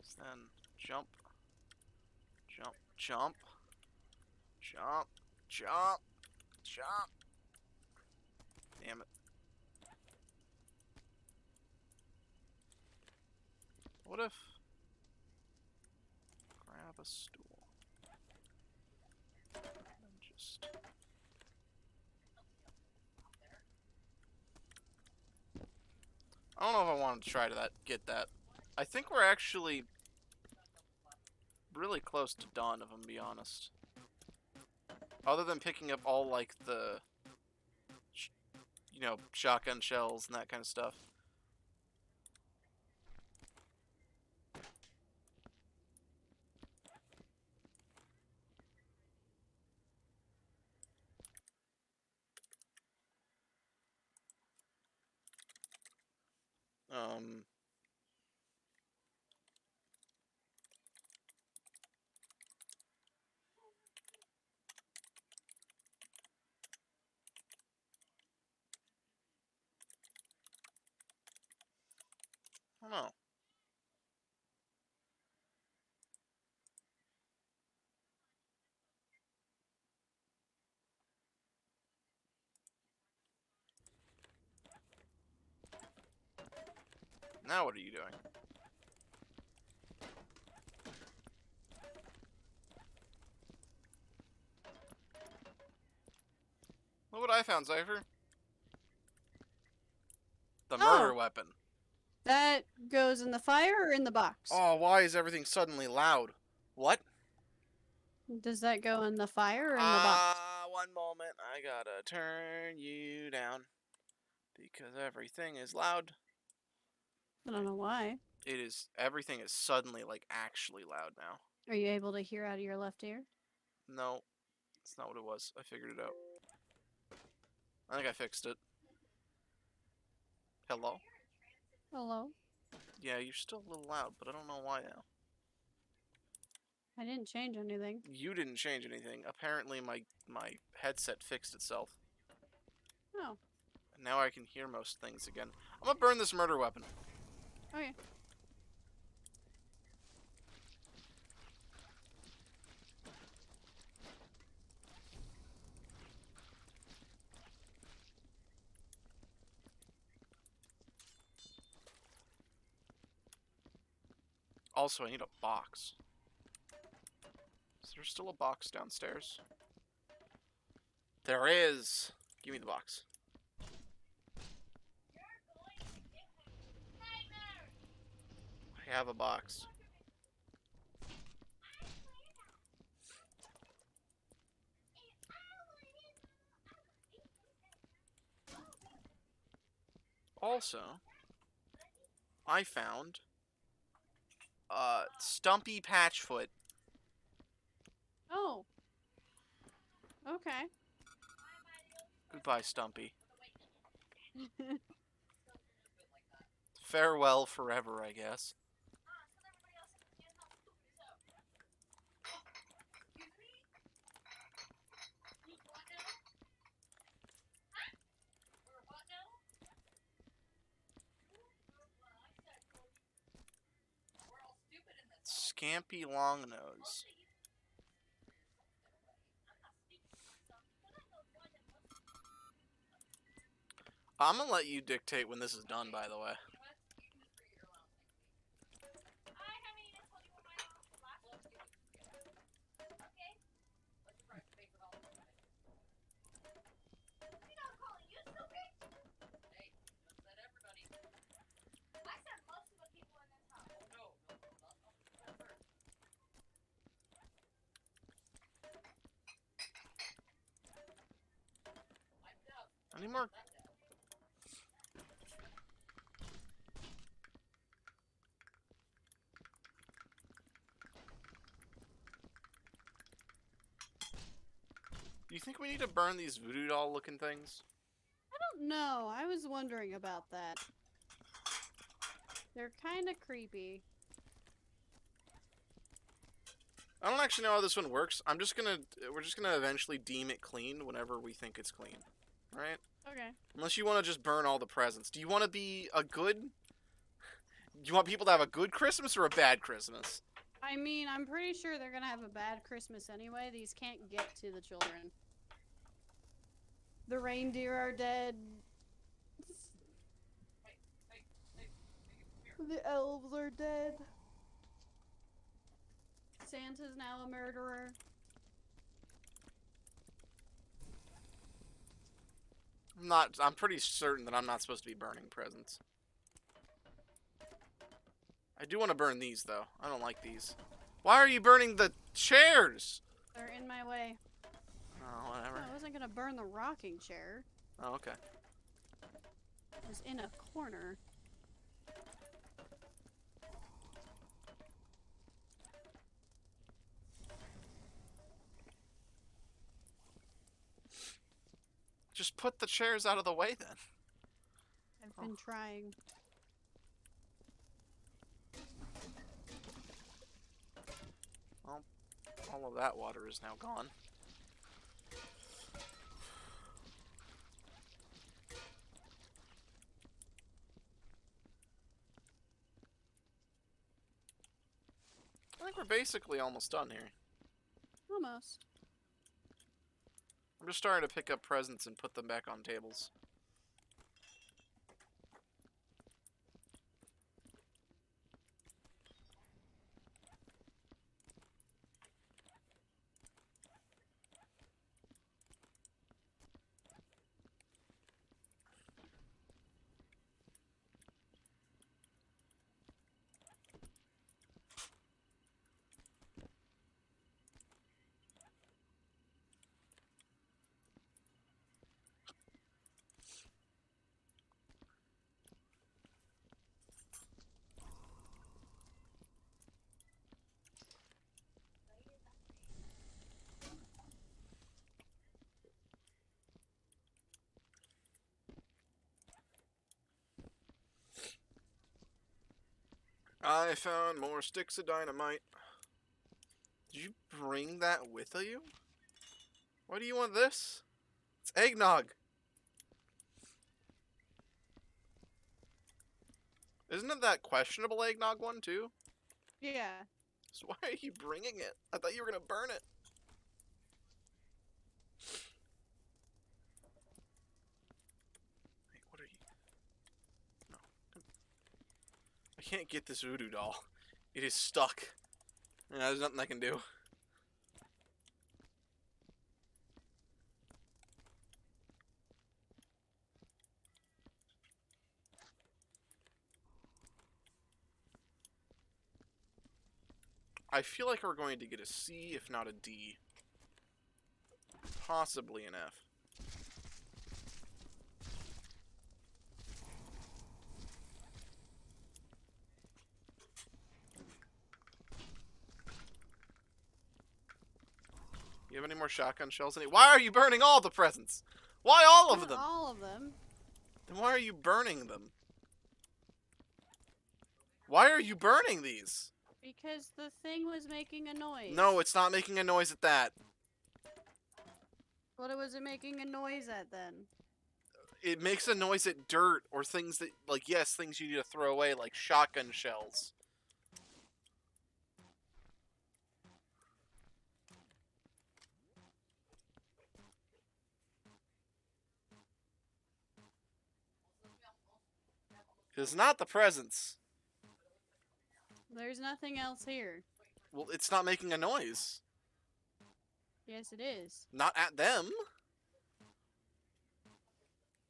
A: So then jump. Jump. Jump. Jump. Jump. Jump. Damn it. What if... Grab a stool. And just... I don't know if I wanted to try to get that. I think we're actually really close to done, if I'm be honest. Other than picking up all, like, the... you know, shotgun shells and that kind of stuff. I don't know. Now what are you doing? Look what I found, Cypher. The murder weapon.
B: That goes in the fire or in the box?
A: Oh, why is everything suddenly loud? What?
B: Does that go in the fire or in the box?
A: One moment. I gotta turn you down. Because everything is loud.
B: I don't know why.
A: It is. Everything is suddenly, like, actually loud now.
B: Are you able to hear out of your left ear?
A: No. That's not what it was. I figured it out. I think I fixed it. Hello?
B: Hello?
A: Yeah, you're still a little loud, but I don't know why now.
B: I didn't change anything.
A: You didn't change anything. Apparently my headset fixed itself.
B: Oh.
A: And now I can hear most things again. I'm gonna burn this murder weapon.
B: Okay.
A: Also, I need a box. Is there still a box downstairs? There is! Give me the box. I have a box. Also, I found Stumpy Patchfoot.
B: Oh. Okay.
A: Goodbye, Stumpy. Farewell forever, I guess. Scampy Longnose. I'm gonna let you dictate when this is done, by the way. Any more? Do you think we need to burn these voodoo doll looking things?
B: I don't know. I was wondering about that. They're kind of creepy.
A: I don't actually know how this one works. We're just gonna eventually deem it clean whenever we think it's clean. Right?
B: Okay.
A: Unless you want to just burn all the presents. Do you want to be a good... Do you want people to have a good Christmas or a bad Christmas?
B: I mean, I'm pretty sure they're gonna have a bad Christmas anyway. These can't get to the children. The reindeer are dead. The elves are dead. Santa's now a murderer.
A: I'm pretty certain that I'm not supposed to be burning presents. I do want to burn these, though. I don't like these. Why are you burning the chairs?
B: They're in my way.
A: Oh, whatever.
B: I wasn't gonna burn the rocking chair.
A: Oh, okay.
B: It was in a corner.
A: Just put the chairs out of the way, then.
B: I've been trying.
A: Well, all of that water is now gone. I think we're basically almost done here.
B: Almost.
A: I'm just starting to pick up presents and put them back on tables. I found more sticks of dynamite. Did you bring that with you? Why do you want this? It's eggnog. Isn't it that questionable eggnog one, too?
B: Yeah.
A: So why are you bringing it? I thought you were gonna burn it. Wait, what are you? No. I can't get this voodoo doll. It is stuck. Yeah, there's nothing I can do. I feel like we're going to get a C, if not a D. Possibly an F. You have any more shotgun shells? Why are you burning all the presents? Why all of
B: Not
A: them?
B: all of them.
A: Then why are you burning them? Why are you burning these?
B: Because the thing was making a noise.
A: No, it's not making a noise at that.
B: What was it making a noise at then?
A: It makes a noise at dirt or things that, like, yes, things you need to throw away, like shotgun shells. It's not the presents.
B: There's nothing else here.
A: Well, it's not making a noise.
B: Yes, it is.
A: Not at them.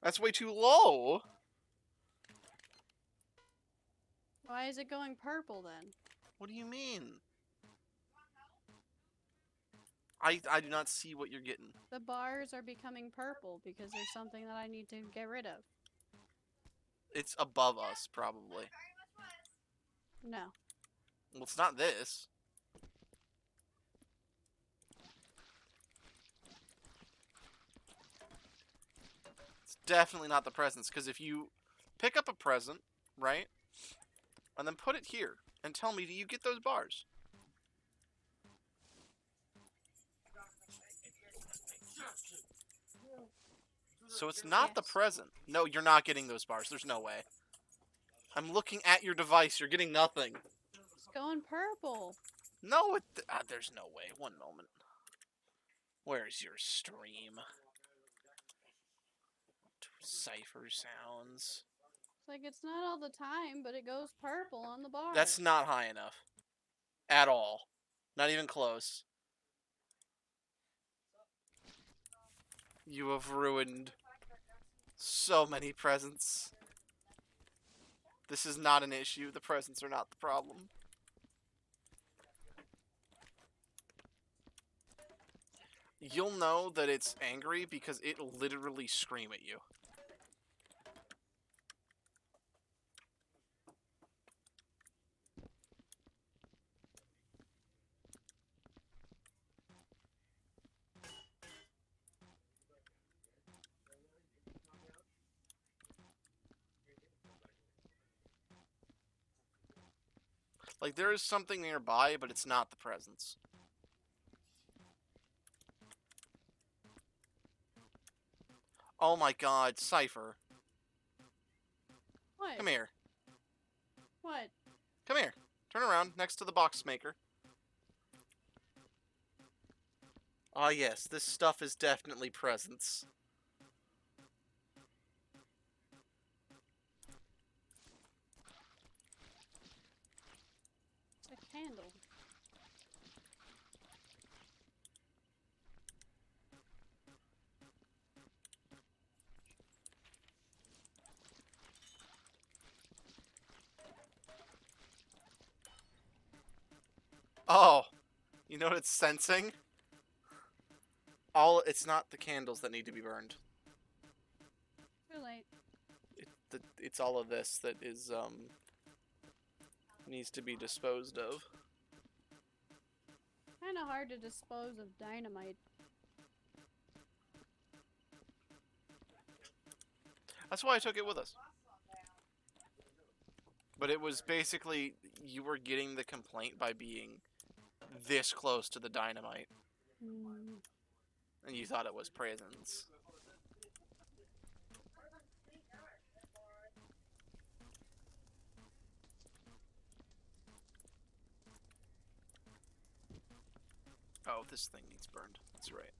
A: That's way too low.
B: Why is it going purple then?
A: What do you mean? I do not see what you're getting.
B: The bars are becoming purple because there's something that I need to get rid of.
A: It's above us, probably.
B: No.
A: Well, it's not this. It's definitely not the presents, because if you pick up a present, right, and then put it here, and tell me, do you get those bars? So it's not the present. No, you're not getting those bars. There's no way. I'm looking at your device. You're getting nothing.
B: It's going purple.
A: No, there's no way. One moment. Where's your stream? Cipher sounds.
B: like it's not all the time, but it goes purple on the bar.
A: That's not high enough. At all. Not even close. You have ruined so many presents. This is not an issue. The presents are not the problem. You'll know that it's angry because it'll literally scream at you. Like, there is something nearby, but it's not the presents. Oh my god, Cypher.
B: What?
A: Come here.
B: What?
A: Come here. Turn around, next to the box maker. Ah yes, this stuff is definitely presents.
B: It's a candle.
A: Oh, you know what it's sensing? It's not the candles that need to be burned.
B: Too late.
A: It's all of this that is, needs to be disposed of.
B: Kind of hard to dispose of dynamite.
A: That's why I took it with us. But it was basically, you were getting the complaint by being this close to the dynamite.
B: Mm.
A: And you thought it was presents. Oh, this thing needs burned. That's right.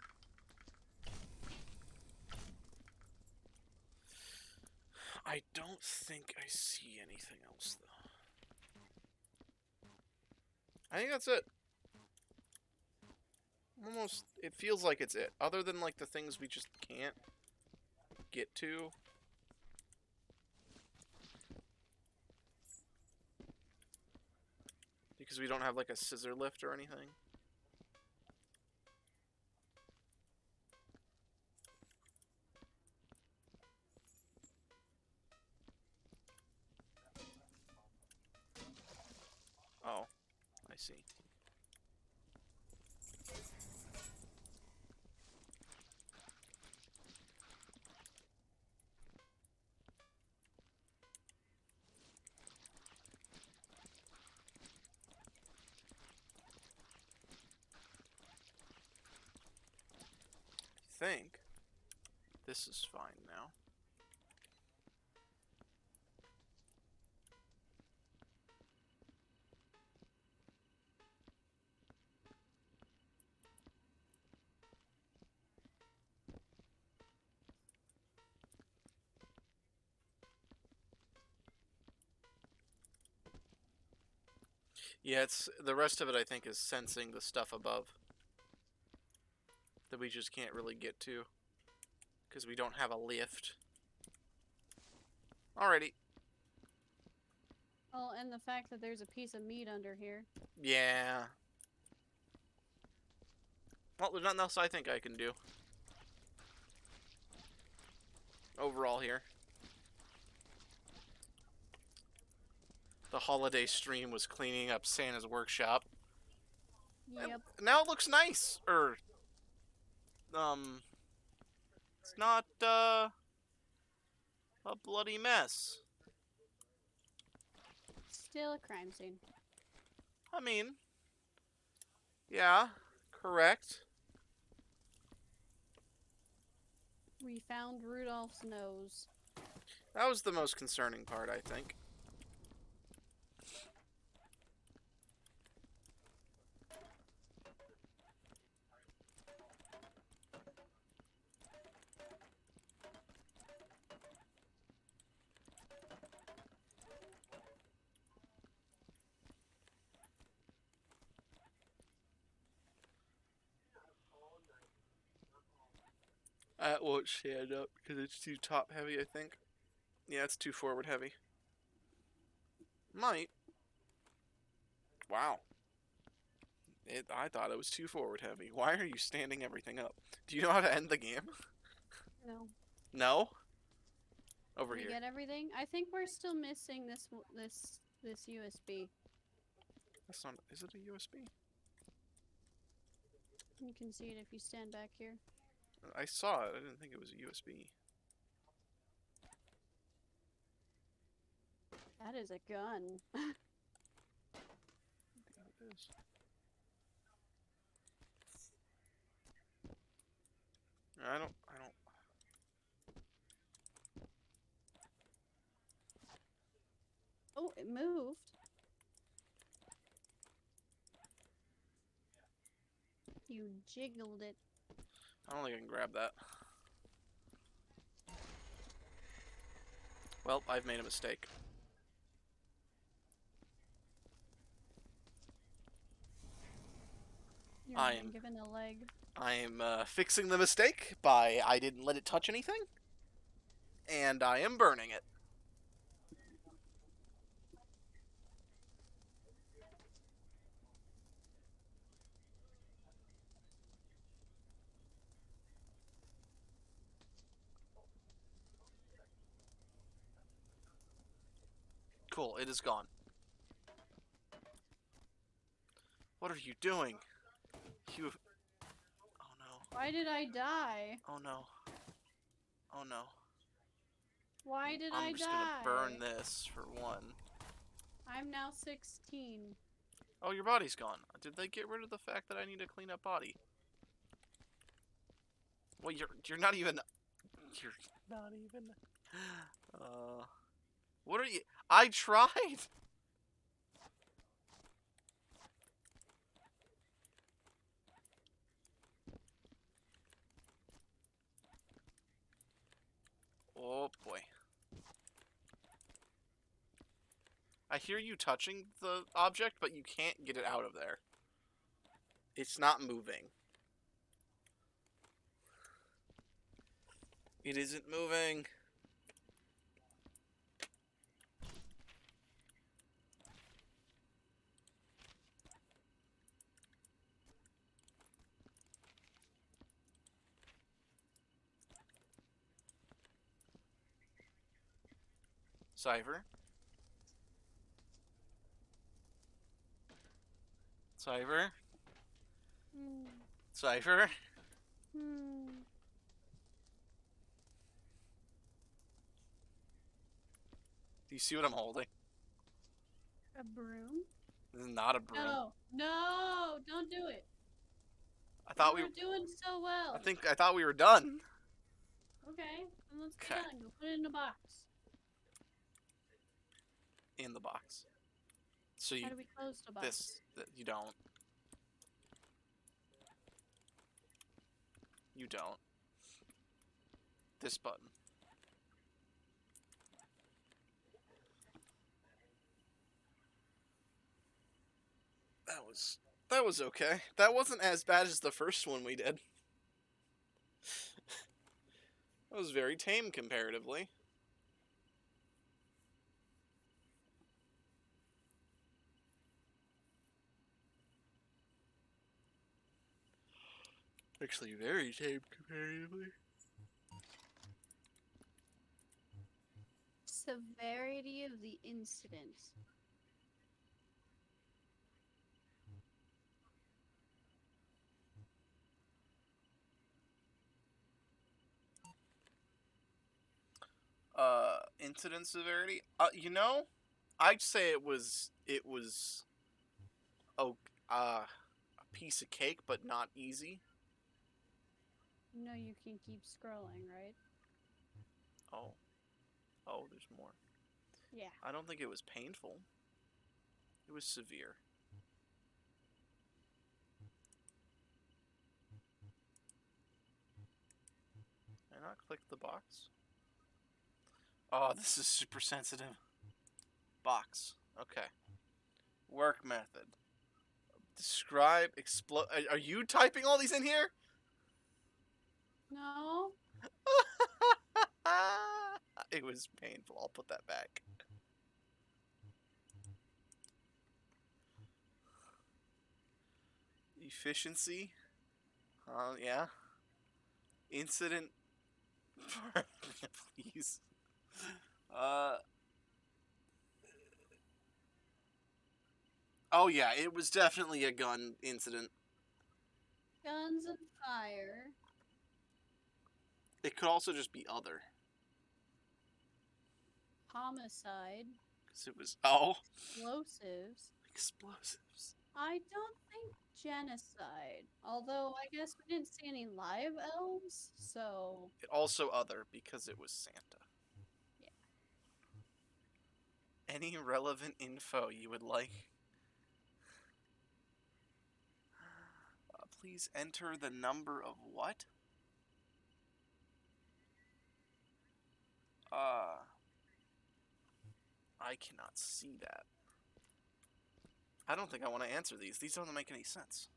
A: I don't think I see anything else, though. I think that's it. Almost, it feels like it's it. Other than, like, the things we just can't get to. Because we don't have, like, a scissor lift or anything. Oh, I see. I think this is fine now. Yeah, it's the rest of it, I think, is sensing the stuff above that we just can't really get to because we don't have a lift. Alrighty.
B: Well, and the fact that there's a piece of meat under here.
A: Yeah. Well, there's nothing else I think I can do. Overall here. The holiday stream was cleaning up Santa's workshop.
B: Yep.
A: And now it looks nice. It's not, a bloody mess.
B: Still a crime scene.
A: I mean, yeah, correct.
B: We found Rudolph's nose.
A: That was the most concerning part, I think. That won't stand up because it's too top heavy, I think. Yeah, it's too forward heavy. Might. Wow. I thought it was too forward heavy. Why are you standing everything up? Do you know how to end the game?
B: No.
A: No? Over
B: Did we
A: here.
B: get everything? I think we're still missing this USB.
A: That's not. Is it a USB?
B: You can see it if you stand back here.
A: I saw it. I didn't think it was a USB.
B: That is a gun.
A: I think it is. I don't.
B: Oh, it moved. You jiggled it.
A: I don't think I can grab that. Well, I've made a mistake.
B: You're
A: I
B: being
A: am.
B: given a leg.
A: I am fixing the mistake by I didn't let it touch anything, and I am burning it. Cool, it is gone. What are you doing? You... Oh no.
B: Why did I die?
A: Oh no. Oh no.
B: Why did I
A: I'm just gonna burn this for one.
B: I'm now 16.
A: Oh, your body's gone. Did they get rid of the fact that I need to clean up body? Well, you're not even... You're not even... What are you... I tried! Oh, boy. I hear you touching the object, but you can't get it out of there. It's not moving. It isn't moving. Cypher? Cypher?
B: Hmm.
A: Cypher?
B: Hmm.
A: Do you see what I'm holding?
B: A broom?
A: This is not a broom.
B: No, no, don't do it.
A: I thought
B: we were doing so well.
A: I thought we were done.
B: Okay, then let's be
A: Okay.
B: done. Go put it in a box.
A: In the box. So you
B: How do we close the box?
A: you don't. You don't. This button. That was okay. That wasn't as bad as the first one we did. That was very tame comparatively. Actually, very tame comparatively.
B: Severity of the incident.
A: Incident severity. You know, I'd say it was oh a piece of cake, but not easy.
B: No, you can keep scrolling, right?
A: Oh, there's more.
B: Yeah.
A: I don't think it was painful. It was severe. Can I not click the box? Oh, this is super sensitive. Box. Okay. Work method. Describe, explode. Are you typing all these in here?
B: No.
A: It was painful. I'll put that back. Efficiency? Yeah. Incident? Please. Oh yeah, it was definitely a gun incident.
B: Guns and fire.
A: It could also just be other.
B: Homicide.
A: Because it was... Oh.
B: Explosives.
A: Explosives.
B: I don't think genocide. Although, I guess we didn't see any live elves, so...
A: Also other, because it was Santa.
B: Yeah.
A: Any relevant info you would like? Please enter the number of what? I cannot see that. I don't think I want to answer these. These don't make any sense.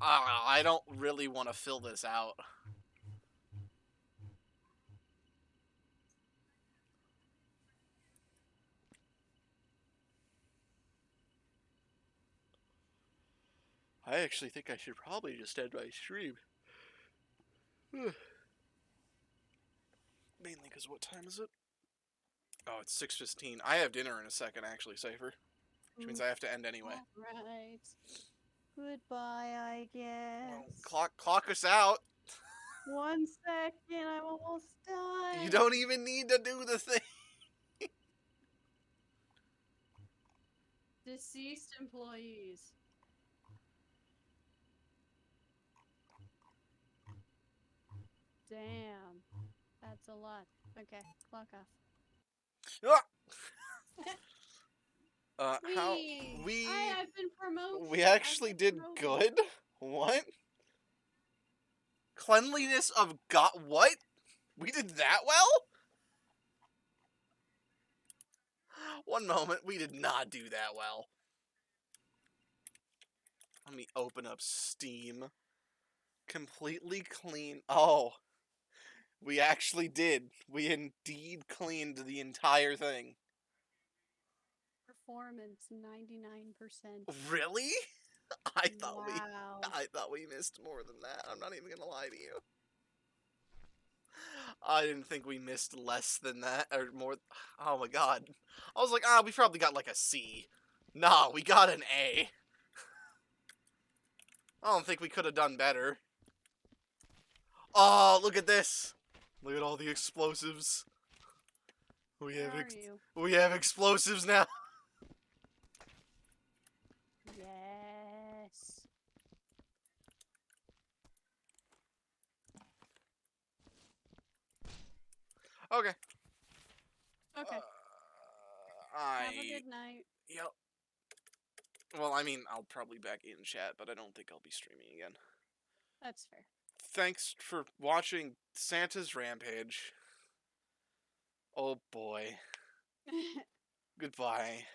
A: I don't really want to fill this out. I actually think I should probably just end my stream. Mainly because what time is it? Oh, it's 6:15. I have dinner in a second, actually, Cypher. Which means I have to end anyway.
B: Alright. Goodbye, I guess.
A: Well, clock us out.
B: 1 second, I'm almost done.
A: You don't even need to do the thing.
B: Deceased employees. Damn. That's a lot. Okay, clock off. I've been promoted.
A: We actually did good? What? Cleanliness of God. What? We did that well? One moment, we did not do that well. Let me open up Steam. Completely clean. Oh. We actually did. We indeed cleaned the entire thing.
B: Performance 99%.
A: Really? I thought
B: Wow.
A: we missed more than that. I'm not even gonna lie to you. I didn't think we missed less than that or more. Oh my god. I was like, we probably got like a C. Nah, we got an A. I don't think we could have done better. Oh, look at this. Look at all the explosives. We have explosives now.
B: Yes.
A: Okay.
B: Okay. Have a good night.
A: Yep. Well, I mean, I'll probably back in chat, but I don't think I'll be streaming again.
B: That's fair.
A: Thanks for watching Santa's Rampage. Oh boy. Goodbye.